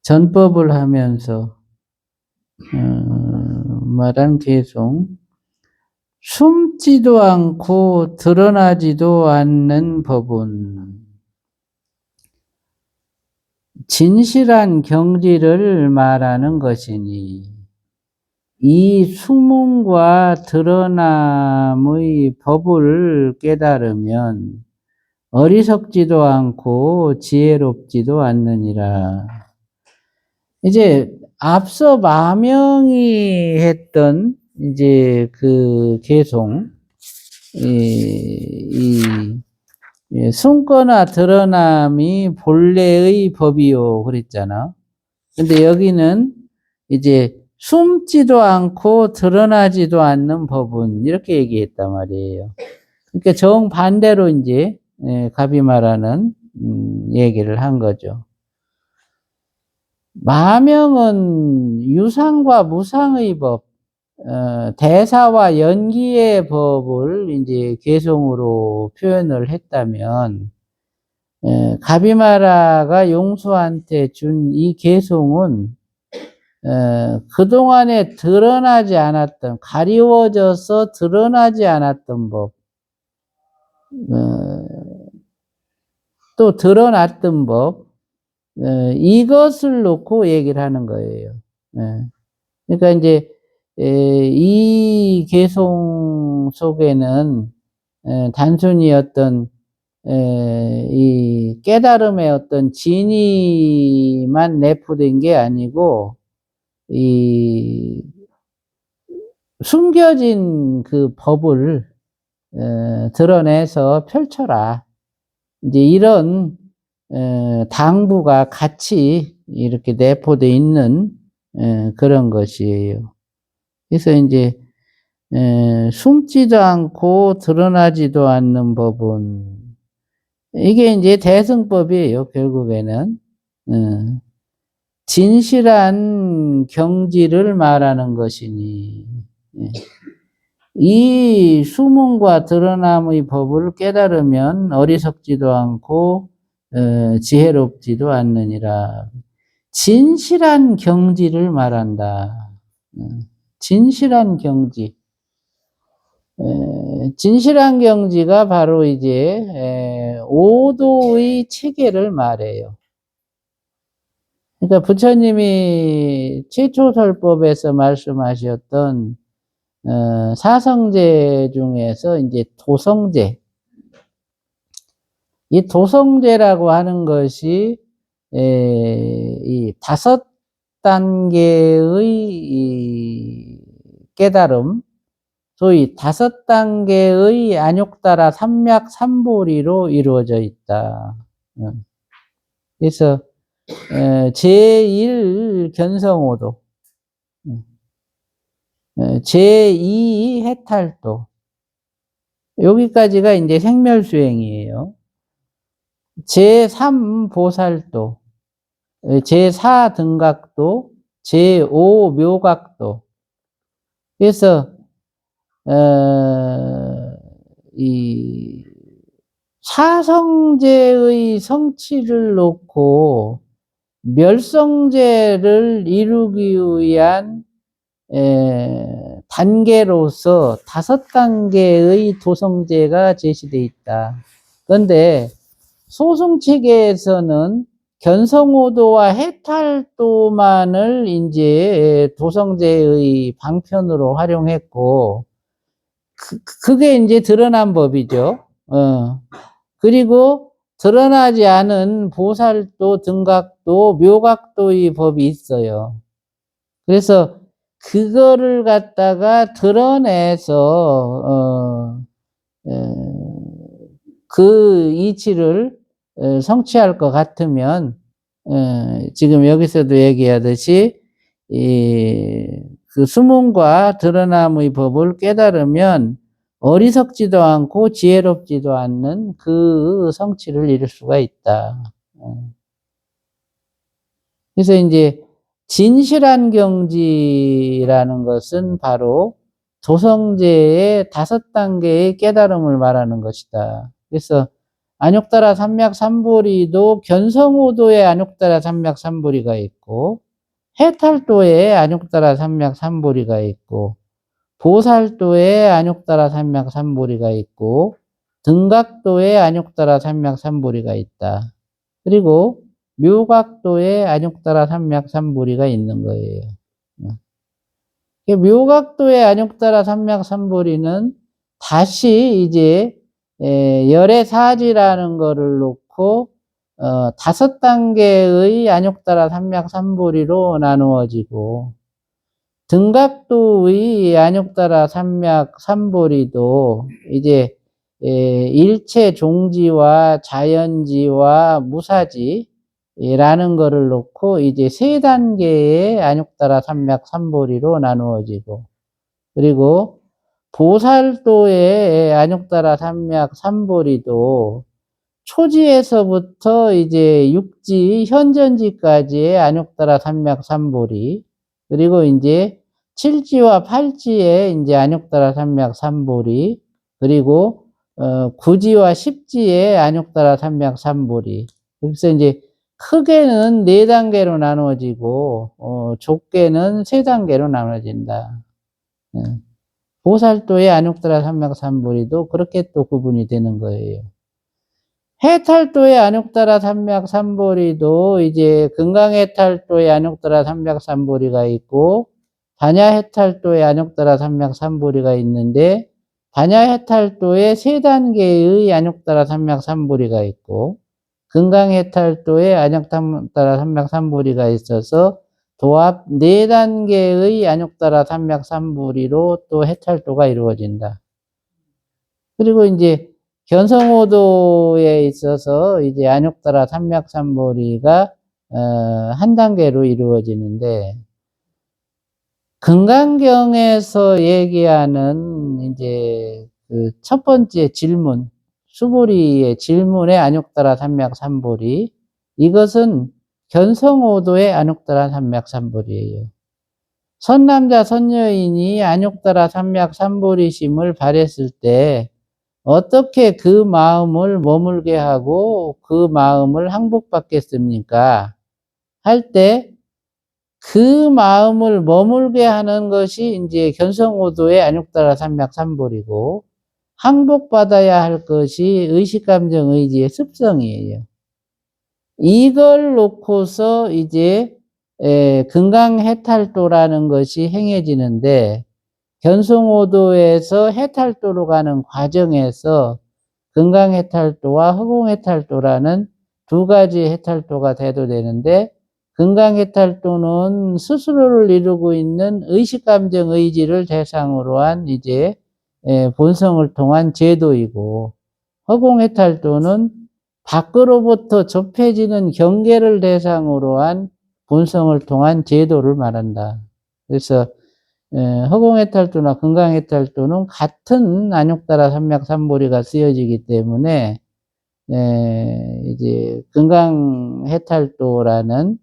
전법을 하면서 말한 개송, 숨지도 않고 드러나지도 않는 법은 진실한 경지를 말하는 것이니 이 숨음과 드러남의 법을 깨달으면 어리석지도 않고 지혜롭지도 않느니라. 이제 앞서 마명이 했던 이제 그 개송, 숨거나 드러남이 본래의 법이요 그랬잖아. 근데 여기는 이제 숨지도 않고 드러나지도 않는 법은 이렇게 얘기했단 말이에요. 그러니까 정반대로 이제 가비마라는 얘기를 한 거죠. 마명은 유상과 무상의 법, 대사와 연기의 법을 이제 개송으로 표현을 했다면, 가비마라가 용수한테 준 이 개송은 그동안에 드러나지 않았던, 가리워져서 드러나지 않았던 법, 또 드러났던 법, 이것을 놓고 얘기를 하는 거예요. 그러니까 이제 이 개송 속에는 단순히 어떤 이 깨달음의 어떤 진의만 내포된 게 아니고 이 숨겨진 그 법을 드러내서 펼쳐라. 이제 이런 당부가 같이 이렇게 내포되어 있는 그런 것이에요. 그래서 이제 숨지도 않고 드러나지도 않는 법은 이게 이제 대승법이에요. 결국에는 진실한 경지를 말하는 것이니 이 숨음과 드러남의 법을 깨달으면 어리석지도 않고 지혜롭지도 않느니라. 진실한 경지를 말한다. 진실한 경지. 진실한 경지가 바로 이제 오도의 체계를 말해요. 그러니까 부처님이 최초설법에서 말씀하셨던 사성제 중에서 이제 도성제, 이 도성제라고 하는 것이 이 5단계의 이 깨달음, 소위 5단계의 안욕따라 삼맥삼보리로 이루어져 있다. 그래서 제1 견성오도, 제2 해탈도, 여기까지가 이제 생멸수행이에요. 제3 보살도, 제4 등각도, 제5 묘각도. 그래서 이 사성제의 성취를 놓고 멸성제를 이루기 위한 단계로서 5단계의 도성제가 제시되어 있다. 그런데 소승체계에서는 견성오도와 해탈도만을 이제 도성제의 방편으로 활용했고, 그게 이제 드러난 법이죠. 그리고 드러나지 않은 보살도, 등각도, 묘각도의 법이 있어요. 그래서 그거를 갖다가 드러내서 그 이치를 성취할 것 같으면 지금 여기서도 얘기하듯이 그 수문과 드러남의 법을 깨달으면 어리석지도 않고 지혜롭지도 않는 그 성취를 이룰 수가 있다. 그래서 이제 진실한 경지라는 것은 바로 도성제의 5단계의 깨달음을 말하는 것이다. 그래서 안욕따라 삼맥삼보리도 견성오도의 안욕따라 삼맥삼보리가 있고, 해탈도의 안욕따라 삼맥삼보리가 있고, 보살도의 안욕따라 삼맥삼보리가 있고, 등각도의 안욕따라 삼맥삼보리가 있다. 그리고 묘각도의 안욕따라 삼맥삼보리가 있는 거예요. 묘각도의 안욕따라 삼맥삼보리는 다시 이제 열의 사지라는 거를 놓고 5단계의 안욕따라 삼맥삼보리로 나누어지고, 등각도의 안욕따라 삼맥삼보리도 이제 일체 종지와 자연지와 무사지라는 거를 놓고 이제 3단계의 안욕따라 삼맥삼보리로 나누어지고, 그리고 보살도의 안욕따라 삼맥삼보리도 초지에서부터 이제 육지, 현전지까지의 안욕따라 삼맥삼보리, 그리고 이제 7지와 8지의 이제 안욕따라 삼맥삼보리, 그리고 9지와 10지의 안욕따라 삼맥삼보리. 그래서 이제 크게는 4단계로 나누어지고 좁게는 3단계로 나눠진다. 보살도의 안욕따라 삼맥삼보리도 그렇게 또 구분이 되는 거예요. 해탈도의 안욕따라 삼맥삼보리도 이제 금강해탈도의 안욕따라 삼맥삼보리가 있고, 반야해탈도의 안욕따라 삼맥삼보리가 있는데, 반야해탈도의 3단계의 안욕따라 삼맥삼보리가 있고, 금강해탈도의 안욕따라 삼맥삼보리가 있어서 도합 4단계의 안욕따라 삼맥삼보리로 또 해탈도가 이루어진다. 그리고 이제 견성오도에 있어서 이제 안욕따라 삼맥삼보리가 한 단계로 이루어지는데, 금강경에서 얘기하는 이제 그 첫 번째 질문, 수보리의 질문의 안욕따라 삼맥삼보리, 이것은 견성오도의 안욕따라 삼맥삼보리예요. 선남자 선여인이 안욕따라 삼맥삼보리심을 발했을 때 어떻게 그 마음을 머물게 하고 그 마음을 항복받겠습니까? 할 때 그 마음을 머물게 하는 것이 이제 견성오도의 안욕따라 삼맥삼보리고, 항복받아야 할 것이 의식감정 의지의 습성이에요. 이걸 놓고서 이제 금강해탈도라는 것이 행해지는데, 견성오도에서 해탈도로 가는 과정에서 금강해탈도와 허공해탈도라는 2가지 해탈도가 대도되는데, 금강해탈도는 스스로를 이루고 있는 의식감정 의지를 대상으로 한 이제 본성을 통한 제도이고, 허공해탈도는 밖으로부터 좁혀지는 경계를 대상으로 한 본성을 통한 제도를 말한다. 그래서 허공해탈도나 금강해탈도는 같은 안욕따라 삼맥삼보리가 쓰여지기 때문에 이제 금강해탈도라는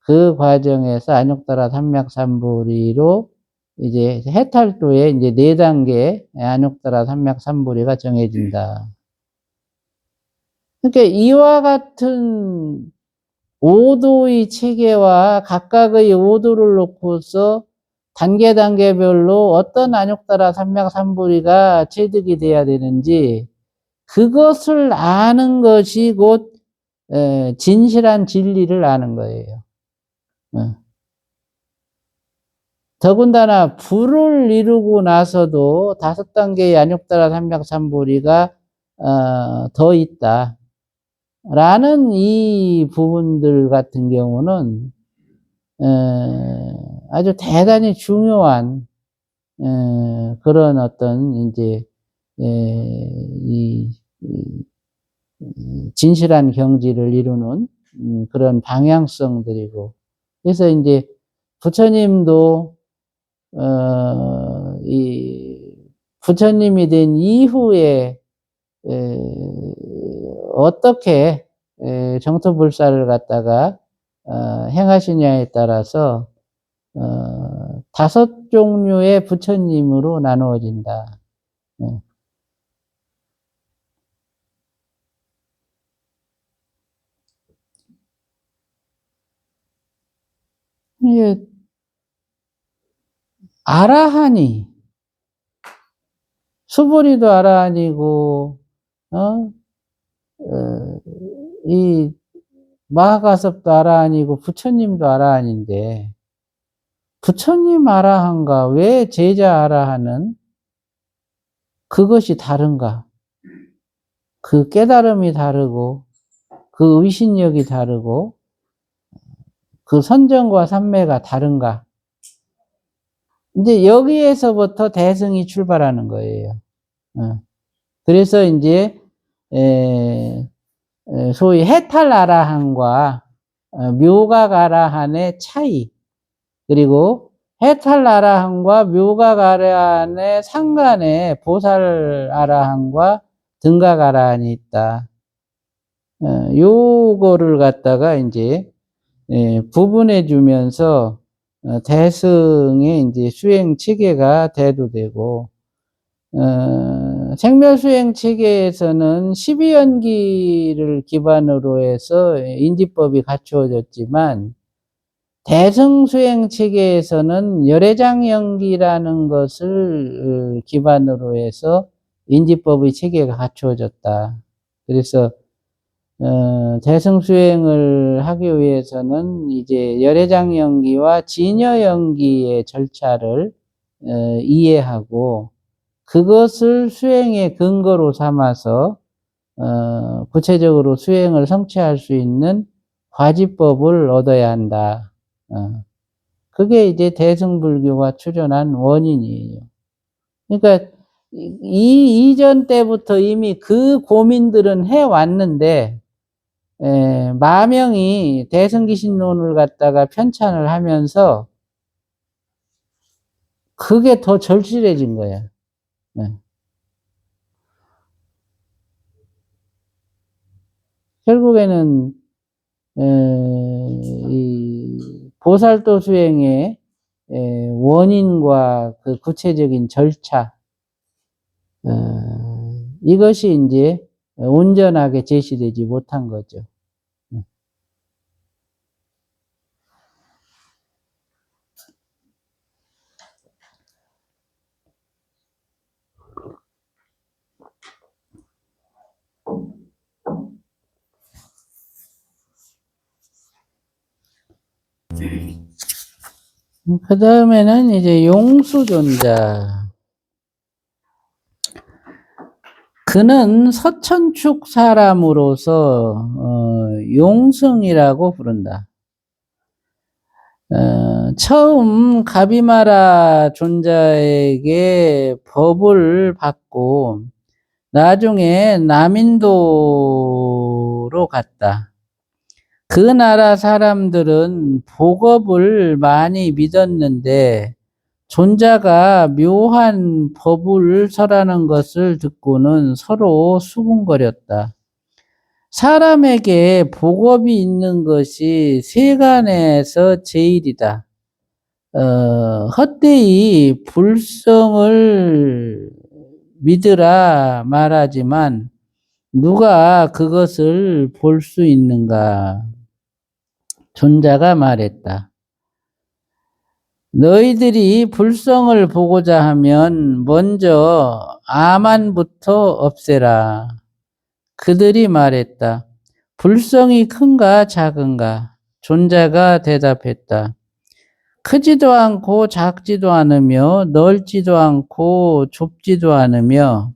그 과정에서 안욕따라 삼맥삼보리로 이제 해탈도의 이제 4단계 안욕따라 삼맥삼보리가 정해진다. 그러니까 이와 같은 오도의 체계와 각각의 오도를 놓고서 단계별로 어떤 안욕따라 삼맥삼보리가 체득이 돼야 되는지, 그것을 아는 것이 곧 진실한 진리를 아는 거예요. 더군다나 불을 이루고 나서도 5단계의 안욕달라 삼략삼보리가 더 있다. 라는 이 부분들 같은 경우는 아주 대단히 중요한 그런 어떤 이제 이 진실한 경지를 이루는 그런 방향성들이고, 그래서 이제 부처님도 이 부처님이 된 이후에 어떻게 정토불사를 갖다가 행하시냐에 따라서 5종류의 부처님으로 나누어진다. 이게 아라한이, 수보리도 아라한이고, 이 마하가섭도 아라한이고 부처님도 아라한인데, 부처님 아라한과 왜 제자 아라한은 그것이 다른가? 그 깨달음이 다르고, 그 의신력이 다르고, 그 선정과 삼매가 다른가? 이제 여기에서부터 대승이 출발하는 거예요. 그래서 이제 소위 해탈아라한과 묘각아라한의 차이, 그리고 해탈아라한과 묘각아라한의 상간에 보살아라한과 등각아라한이 있다. 요거를 갖다가 이제 구분해 주면서 대승의 이제 수행 체계가 대두되고, 생멸수행 체계에서는 12연기를 기반으로 해서 인지법이 갖추어졌지만, 대승수행 체계에서는 열애장연기라는 것을 기반으로 해서 인지법의 체계가 갖추어졌다. 그래서 대승수행을 하기 위해서는 이제 열애장연기와 진여연기의 절차를 이해하고, 그것을 수행의 근거로 삼아서 구체적으로 수행을 성취할 수 있는 과지법을 얻어야 한다. 그게 이제 대승불교가 출현한 원인이에요. 그러니까 이 이전 때부터 이미 그 고민들은 해왔는데, 마명이 대승기신론을 갖다가 편찬을 하면서 그게 더 절실해진 거야. 결국에는 이 보살도 수행의 원인과 그 구체적인 절차, 이것이 이제 온전하게 제시되지 못한 거죠. 그 다음에는 이제 용수존자. 그는 서천축 사람으로서 용승이라고 부른다. 처음 가비마라 존자에게 법을 받고 나중에 남인도로 갔다. 그 나라 사람들은 복업을 많이 믿었는데 존자가 묘한 법을 설하는 것을 듣고는 서로 수군거렸다. 사람에게 복업이 있는 것이 세간에서 제일이다. 헛되이 불성을 믿으라 말하지만 누가 그것을 볼 수 있는가? 존자가 말했다. 너희들이 불성을 보고자 하면 먼저 아만부터 없애라. 그들이 말했다. 불성이 큰가 작은가? 존자가 대답했다. 크지도 않고 작지도 않으며 넓지도 않고 좁지도 않으며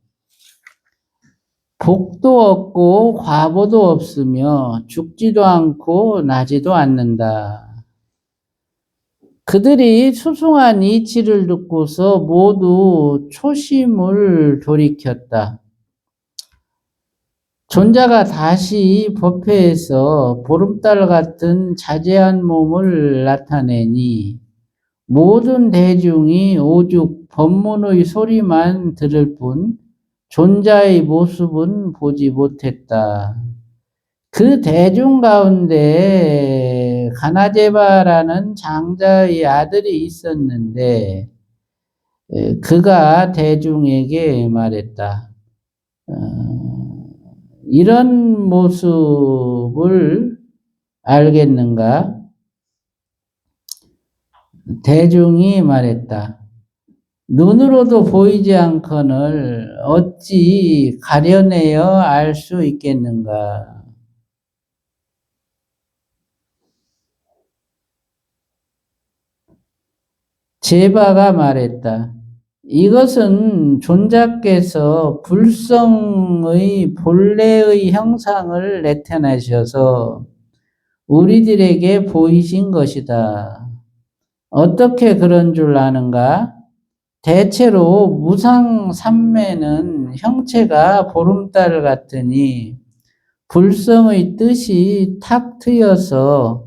복도 없고 과보도 없으며 죽지도 않고 나지도 않는다. 그들이 수승한 이치를 듣고서 모두 초심을 돌이켰다. 존자가 다시 법회에서 보름달 같은 자제한 몸을 나타내니 모든 대중이 오죽 법문의 소리만 들을 뿐 존자의 모습은 보지 못했다. 그 대중 가운데 가나제바라는 장자의 아들이 있었는데 그가 대중에게 말했다. 이런 모습을 알겠는가? 대중이 말했다. 눈으로도 보이지 않거늘 어찌 가려내어 알 수 있겠는가? 제바가 말했다. 이것은 존자께서 불성의 본래의 형상을 나타내셔서 우리들에게 보이신 것이다. 어떻게 그런 줄 아는가? 대체로 무상삼매는 형체가 보름달 같으니 불성의 뜻이 탁 트여서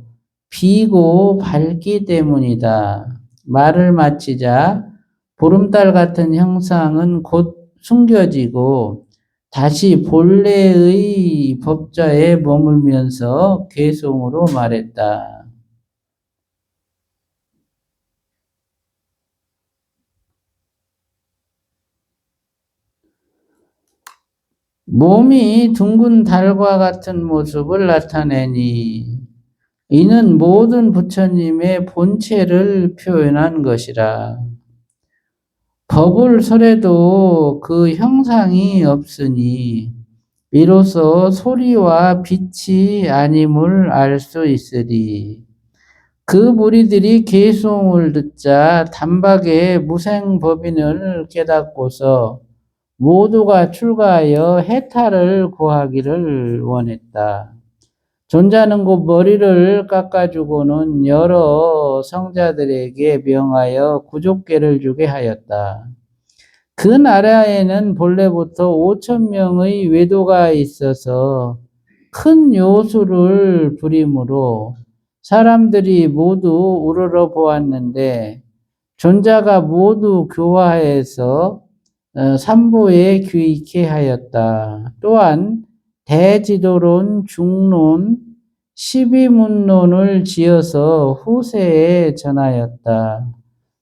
비고 밝기 때문이다. 말을 마치자 보름달 같은 형상은 곧 숨겨지고 다시 본래의 법좌에 머물면서 괴송으로 말했다. 몸이 둥근 달과 같은 모습을 나타내니 이는 모든 부처님의 본체를 표현한 것이라. 법을 설해도 그 형상이 없으니 비로소 소리와 빛이 아님을 알 수 있으리. 그 무리들이 개송을 듣자 단박에 무생법인을 깨닫고서 모두가 출가하여 해탈을 구하기를 원했다. 존자는 곧 머리를 깎아주고는 여러 성자들에게 명하여 구족계를 주게 하였다. 그 나라에는 본래부터 5,000명의 외도가 있어서 큰 요술을 부리므로 사람들이 모두 우러러 보았는데 존자가 모두 교화해서 삼보에 귀있게 하였다. 또한 대지도론, 중론, 12문론을 지어서 후세에 전하였다.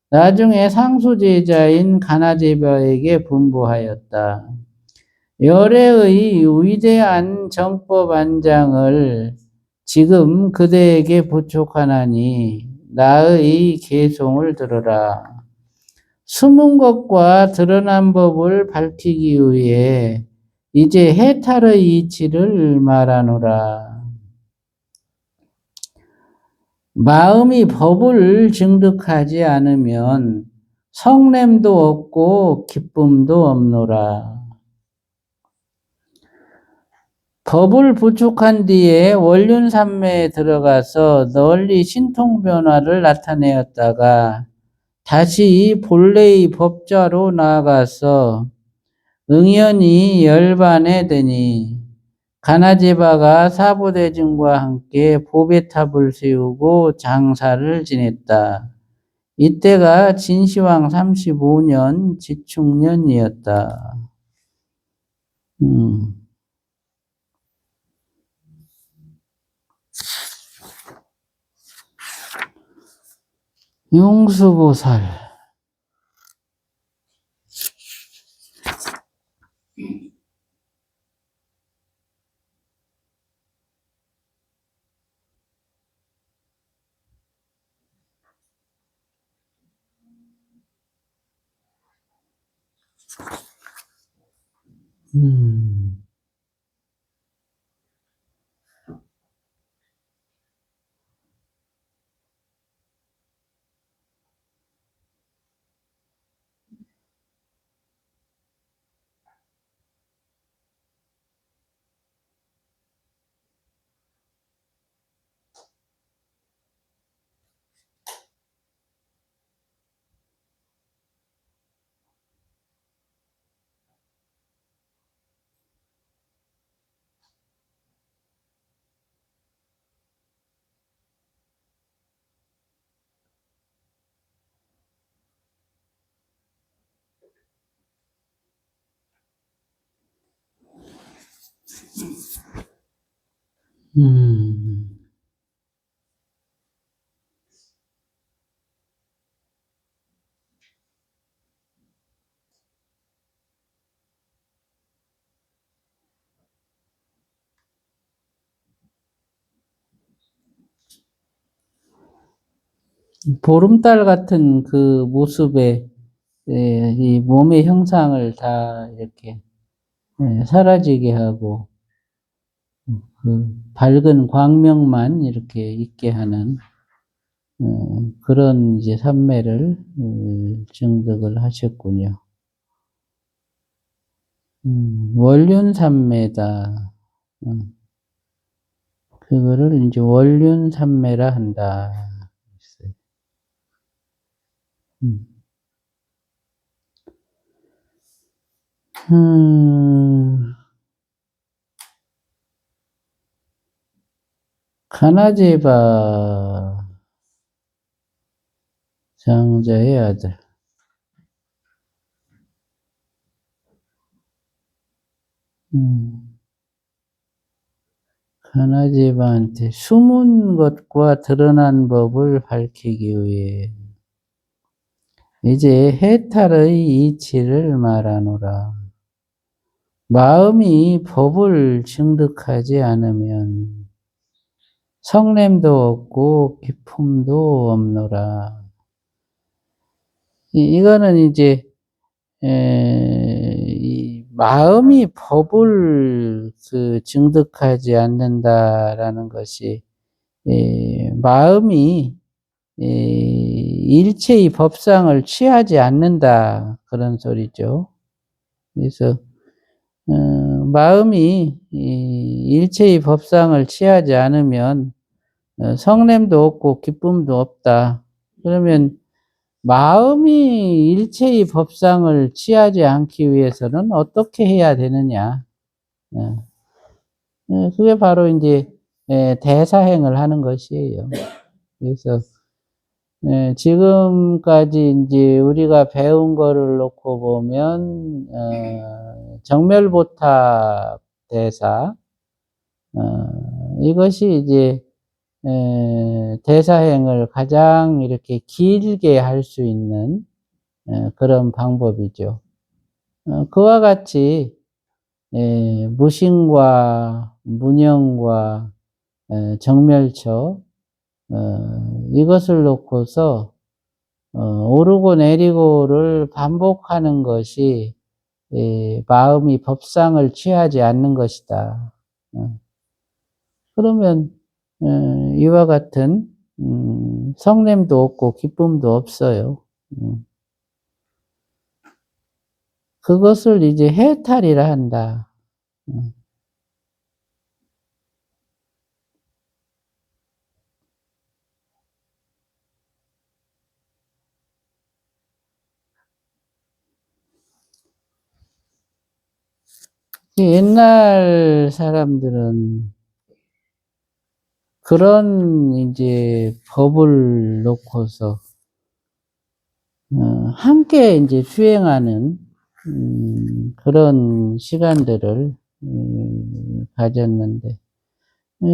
나중에 상수제자인 가나제바에게 분부하였다. 열애의 위대한 정법 안장을 지금 그대에게 부촉하나니 나의 계송을 들으라. 숨은 것과 드러난 법을 밝히기 위해 이제 해탈의 이치를 말하노라. 마음이 법을 증득하지 않으면 성냄도 없고 기쁨도 없노라. 법을 부축한 뒤에 원륜삼매에 들어가서 널리 신통변화를 나타내었다가 다시 본래의 법좌로 나아가서 응연히 열반에 드니 가나제바가 사부대중과 함께 보배탑을 세우고 장사를 지냈다. 이때가 진시황 35년 지축년이었다. 용수보살. 음. 보름달 같은 그 모습에 이 몸의 형상을 다 이렇게 사라지게 하고 그 밝은 광명만 이렇게 있게 하는 그런 이제 삼매를 증득을 하셨군요. 원륜삼매다. 그거를 이제 원륜삼매라 한다. 음. 가나제바 장자의 아들. 가나제바한테 숨은 것과 드러난 법을 밝히기 위해 이제 해탈의 이치를 말하노라. 마음이 법을 증득하지 않으면 성냄도 없고 기품도 없노라. 이거는 이제 이 마음이 법을 증득하지 않는다라는 것이 마음이 일체의 법상을 취하지 않는다 그런 소리죠. 그래서 마음이 일체의 법상을 취하지 않으면 성냄도 없고 기쁨도 없다. 그러면 마음이 일체의 법상을 취하지 않기 위해서는 어떻게 해야 되느냐? 그게 바로 이제 대사행을 하는 것이에요. 그래서 지금까지 이제 우리가 배운 거를 놓고 보면 정멸보탑 대사 이것이 이제 대사행을 가장 이렇게 길게 할 수 있는 그런 방법이죠. 그와 같이 무신과 문영과 정멸처 이것을 놓고서 오르고 내리고를 반복하는 것이 마음이 법상을 취하지 않는 것이다. 그러면 이와 같은 성냄도 없고 기쁨도 없어요. 그것을 이제 해탈이라 한다. 옛날 사람들은 그런 이제 법을 놓고서 함께 이제 수행하는 그런 시간들을 가졌는데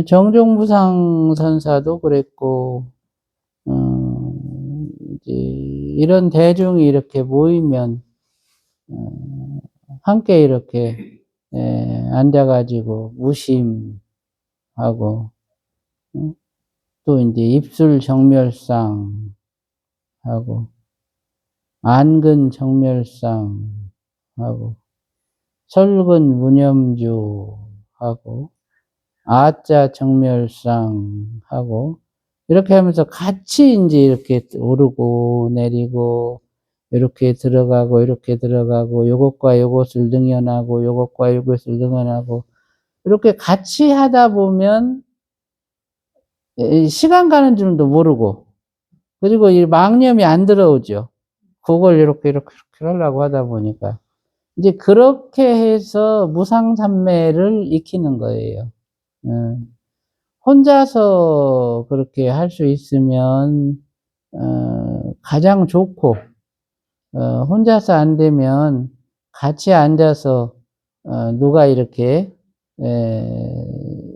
정종무상 선사도 그랬고 이제 이런 대중이 이렇게 모이면 함께 이렇게 앉아가지고 무심하고 또 이제 입술 정멸상 하고 안근 정멸상 하고 설근 무념주 하고 아자 정멸상 하고 이렇게 하면서 같이 이제 이렇게 오르고 내리고 이렇게 들어가고 이렇게 들어가고 요것과 요것을 능연하고 요것과 요것을 능연하고 이렇게 같이 하다 보면 시간 가는 줄도 모르고 그리고 이 망념이 안 들어오죠. 그걸 이렇게 하려고 하다 보니까 이제 그렇게 해서 무상삼매를 익히는 거예요. 혼자서 그렇게 할 수 있으면 가장 좋고 혼자서 안 되면 같이 앉아서 누가 이렇게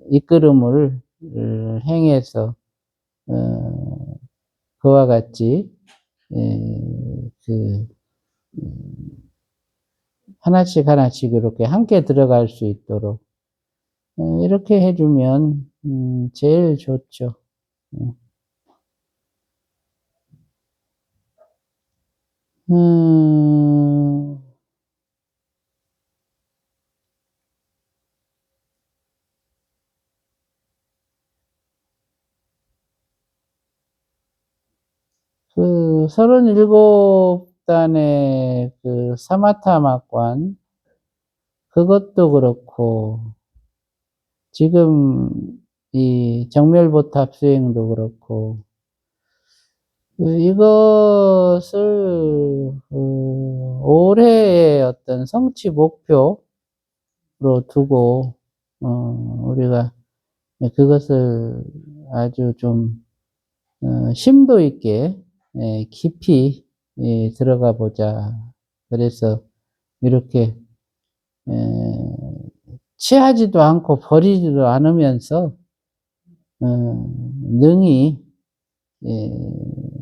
이끌음을 행해서 그와 같이 그 하나씩 하나씩 이렇게 함께 들어갈 수 있도록 이렇게 해주면 제일 좋죠. 그 37단의 그 사마타 막관 그것도 그렇고 지금 이 정멸보탑 수행도 그렇고 이것을 올해의 어떤 성취 목표로 두고 우리가 그것을 아주 좀 심도 있게 깊이 들어가 보자. 그래서 이렇게 취하지도 않고 버리지도 않으면서 능히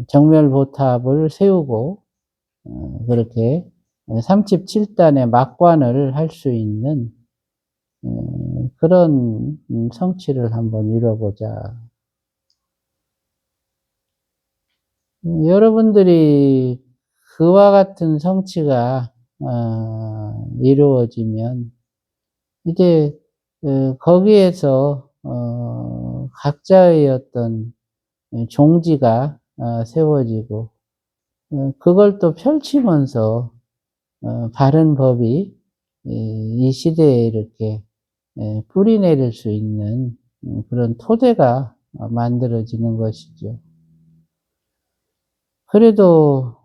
정멸보탑을 세우고 그렇게 37단의 막관을 할 수 있는 그런 성취를 한번 이뤄보자. 여러분들이 그와 같은 성취가 이루어지면 이제 거기에서 각자의 어떤 종지가 세워지고 그걸 또 펼치면서 바른 법이 이 시대에 이렇게 뿌리 내릴 수 있는 그런 토대가 만들어지는 것이죠. 그래도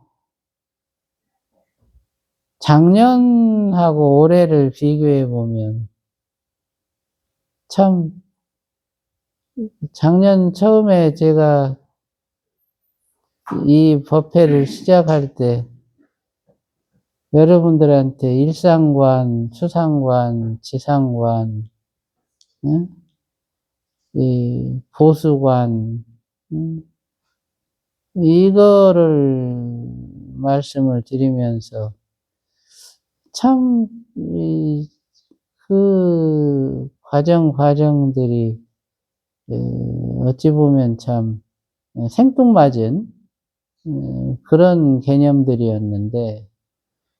작년하고 올해를 비교해 보면 참 작년 처음에 제가 이 법회를 시작할 때 여러분들한테 일상관, 수상관, 지상관, 응? 이 보수관, 이거를 말씀을 드리면서 참 그 과정들이 어찌 보면 참 생뚱맞은 그런 개념들이었는데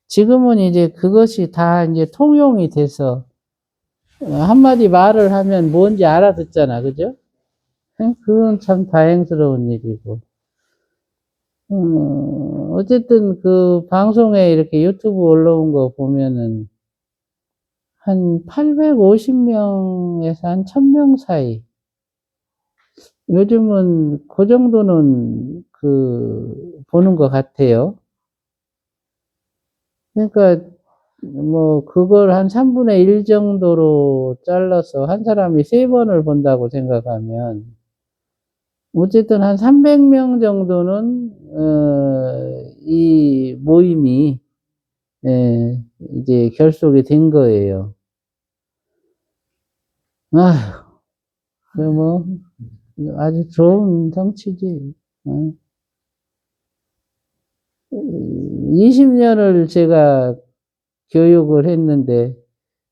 지금은 이제 그것이 다 이제 통용이 돼서 한마디 말을 하면 뭔지 알아듣잖아, 그죠? 그건 참 다행스러운 일이고. 어쨌든 그 방송에 이렇게 유튜브 올라온 거 보면은 한 850명에서 한 1000명 사이. 요즘은 그 정도는 보는 것 같아요. 그러니까 뭐 그걸 한 3분의 1 정도로 잘라서 한 사람이 3번을 본다고 생각하면 어쨌든 한 300명 정도는 이 모임이 이제 결속이 된 거예요. 아휴, 그 뭐 아주 좋은 성취지. 20년을 제가 교육을 했는데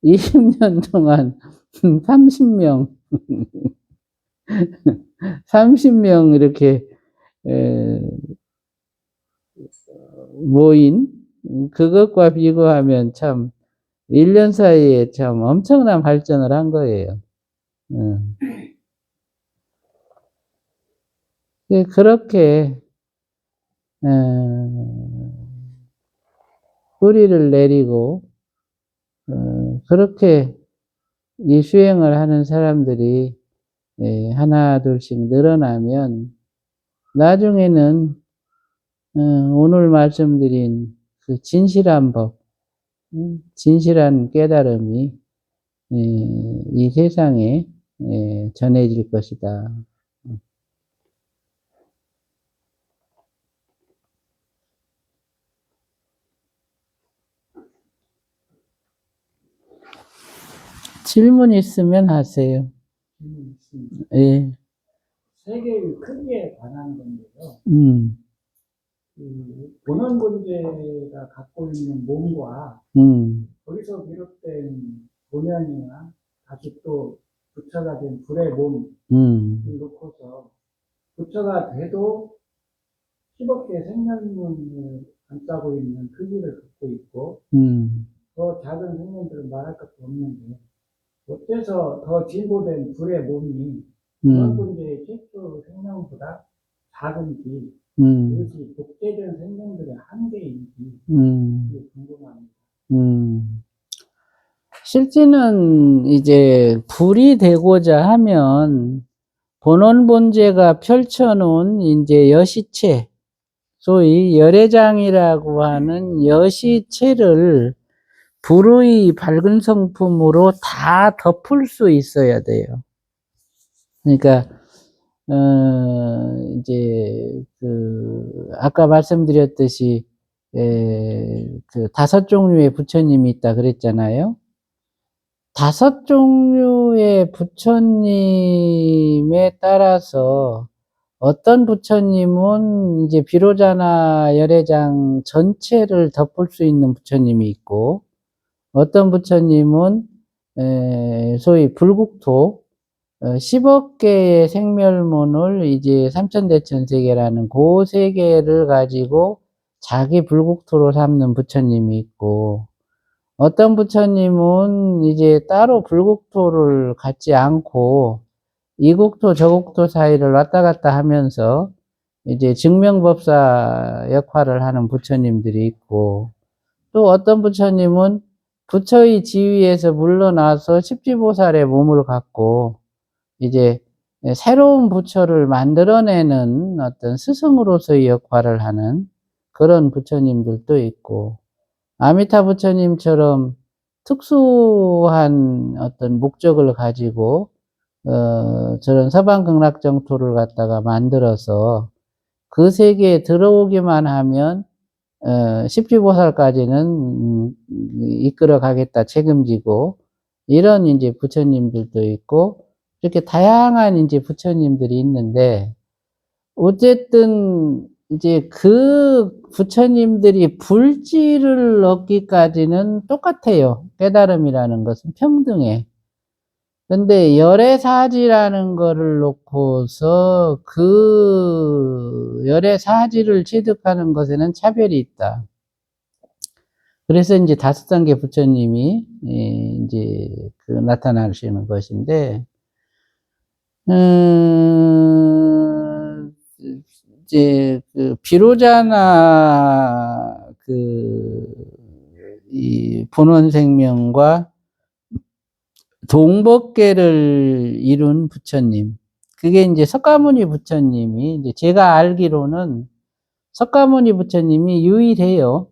20년 동안 30명 30명 이렇게 모인 그것과 비교하면 참 1년 사이에 참 엄청난 발전을 한 거예요. 그렇게 뿌리를 내리고 그렇게 이 수행을 하는 사람들이 하나 둘씩 늘어나면 나중에는 오늘 말씀드린 그 진실한 법, 진실한 깨달음이 이 세상에 전해질 것이다. 질문 있으면 하세요. 있습니다. 예. 세계의 크기에 관한 건데요. 음. 본원 본제가 갖고 있는 몸과 거기서 비롯된 본연이나 다시 또 부처가 된 불의 몸을 놓고서 부처가 돼도 10억 개의 생명을 감싸고 있는 크기를 갖고 있고 더 작은 생명들은 말할 것도 없는데 어째서 더 진보된 불의 몸이 본원 본제의 최초 생명보다 작은지 이것이 독재된 생명들의 한계인지 이게 궁금합니다. 실제는 이제 불이 되고자 하면 본원 본제가 펼쳐놓은 이제 여시체, 소위 열애장이라고 하는 여시체를 불의 밝은 성품으로 다 덮을 수 있어야 돼요. 그러니까 이제 아까 말씀드렸듯이 그 5종류의 부처님이 있다 그랬잖아요. 5종류의 부처님에 따라서 어떤 부처님은 이제 비로자나 열애장 전체를 덮을 수 있는 부처님이 있고, 어떤 부처님은 소위 불국토 10억 개의 생멸문을 이제 삼천대천세계라는 그 세계를 가지고 자기 불국토로 삼는 부처님이 있고, 어떤 부처님은 이제 따로 불국토를 갖지 않고 이국토 저국토 사이를 왔다 갔다 하면서 이제 증명법사 역할을 하는 부처님들이 있고, 또 어떤 부처님은 부처의 지위에서 물러나서 십지보살의 몸을 갖고 이제 새로운 부처를 만들어내는 어떤 스승으로서의 역할을 하는 그런 부처님들도 있고, 아미타 부처님처럼 특수한 어떤 목적을 가지고 저런 서방극락정토를 갖다가 만들어서 그 세계에 들어오기만 하면 십지보살까지는 이끌어 가겠다 책임지고, 이런 이제 부처님들도 있고, 이렇게 다양한 이제 부처님들이 있는데, 어쨌든 이제 그 부처님들이 불지를 얻기까지는 똑같아요. 깨달음이라는 것은 평등해. 근데 열애사지라는 거를 놓고서 그 열애사지를 취득하는 것에는 차별이 있다. 그래서 이제 5단계 부처님이 이제 나타나시는 것인데, 이제 비로자나 이 본원생명과 동법계를 이룬 부처님, 그게 이제 석가모니 부처님이, 이제 제가 알기로는 석가모니 부처님이 유일해요.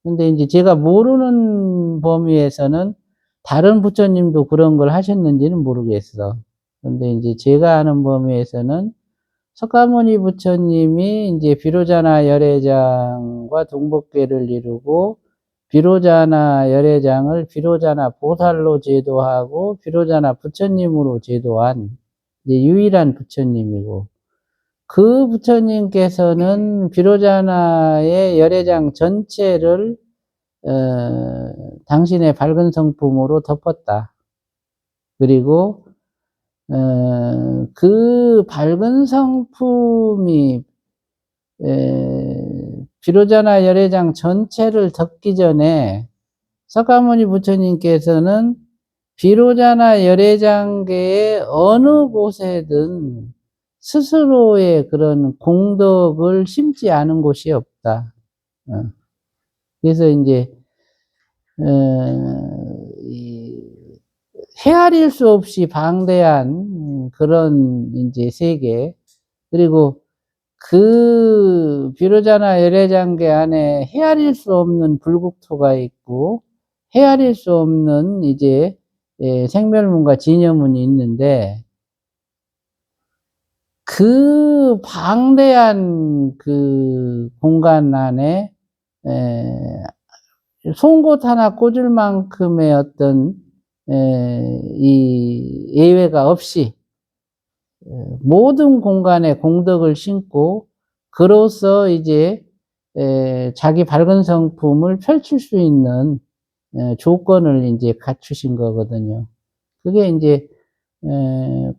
근데 이제 제가 모르는 범위에서는 다른 부처님도 그런 걸 하셨는지는 모르겠어. 근데 이제 제가 아는 범위에서는 석가모니 부처님이 이제 비로자나 열애장과 동법계를 이루고, 비로자나 열애장을 비로자나 보살로 제도하고 비로자나 부처님으로 제도한 이제 유일한 부처님이고, 그 부처님께서는 비로자나의 열애장 전체를 당신의 밝은 성품으로 덮었다. 그리고 그 밝은 성품이 비로자나 열애장 전체를 덮기 전에 석가모니 부처님께서는 비로자나 열애장계의 어느 곳에든 스스로의 그런 공덕을 심지 않은 곳이 없다. 그래서 이제 헤아릴 수 없이 방대한 그런 이제 세계, 그리고 그 비로자나 열애장계 안에 헤아릴 수 없는 불국토가 있고 헤아릴 수 없는 이제 생멸문과 진여문이 있는데, 그 방대한 그 공간 안에 송곳 하나 꽂을 만큼의 어떤 이 예외가 없이 모든 공간에 공덕을 심고 그로써 이제 자기 밝은 성품을 펼칠 수 있는 조건을 이제 갖추신 거거든요. 그게 이제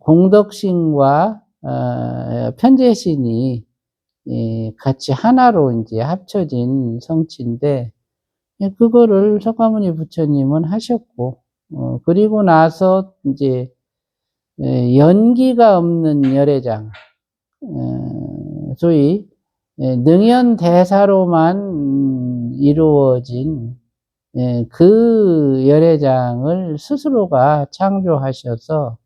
공덕심과 편재신이 같이 하나로 이제 합쳐진 성취인데 그거를 석가모니 부처님은 하셨고 그리고 나서 이제 연기가 없는 열애장, 소위 능연대사로만 이루어진 그 열애장을 스스로가 창조하셔서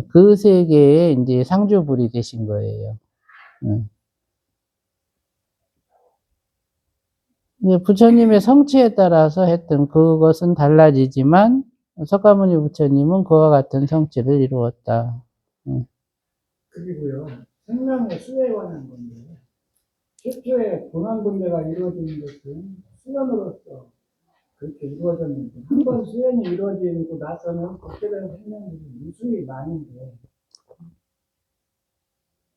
그 세계에 이제 상주불이 되신 거예요. 부처님의 성취에 따라서 했던 그것은 달라지지만 석가모니 부처님은 그와 같은 성취를 이루었다. 그리고요, 생명의 수에 관한 건데, 최초의 고난분배가 이루어지는 것은 수연으로서 그렇게 이루어졌는데, 한 번 수연이 이루어지고 나서는 그렇게 된 생명들이 무수히 많은데,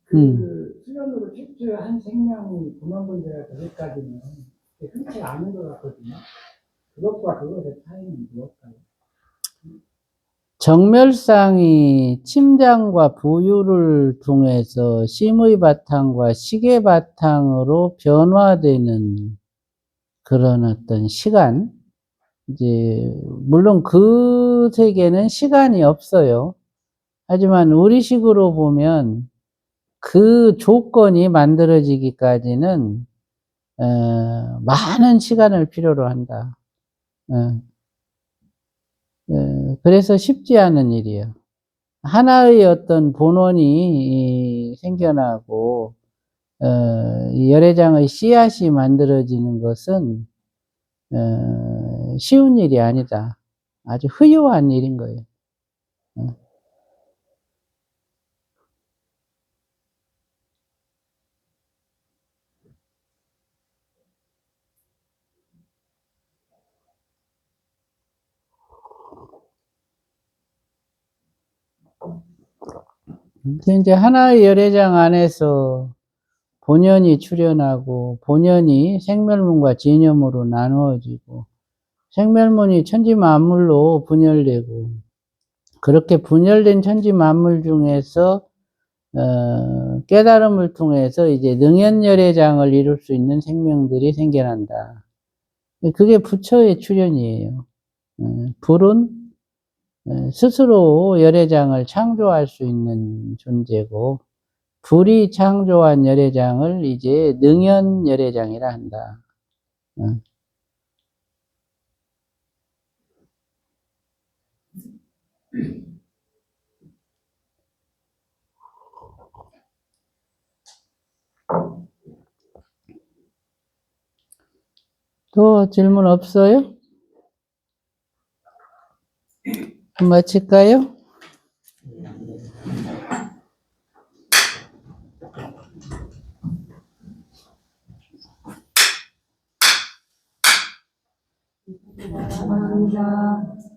그 수연으로 최초의 한 생명이 고난분배가 되기까지는 흔치 않은 것 같거든요. 그것과 그것의 차이는 무엇일까요? 정멸상이 침장과 부유를 통해서 심의 바탕과 시계 바탕으로 변화되는 그런 어떤 시간, 이제, 물론 그 세계는 시간이 없어요. 하지만 우리식으로 보면 그 조건이 만들어지기까지는, 많은 시간을 필요로 한다. 그래서 쉽지 않은 일이에요. 하나의 어떤 본원이 생겨나고, 이 열애장의 씨앗이 만들어지는 것은, 쉬운 일이 아니다. 아주 흐요한 일인 거예요. 이제 하나의 열애장 안에서 본연이 출현하고 본연이 생멸문과 진염으로 나누어지고 생멸문이 천지만물로 분열되고 그렇게 분열된 천지만물 중에서 깨달음을 통해서 이제 능연열애장을 이룰 수 있는 생명들이 생겨난다. 그게 부처의 출현이에요. 불은 스스로 열애장을 창조할 수 있는 존재고 불이 창조한 열애장을 이제 능연 열애장이라 한다. 또 질문 없어요? 마칠까요? 감사합니다.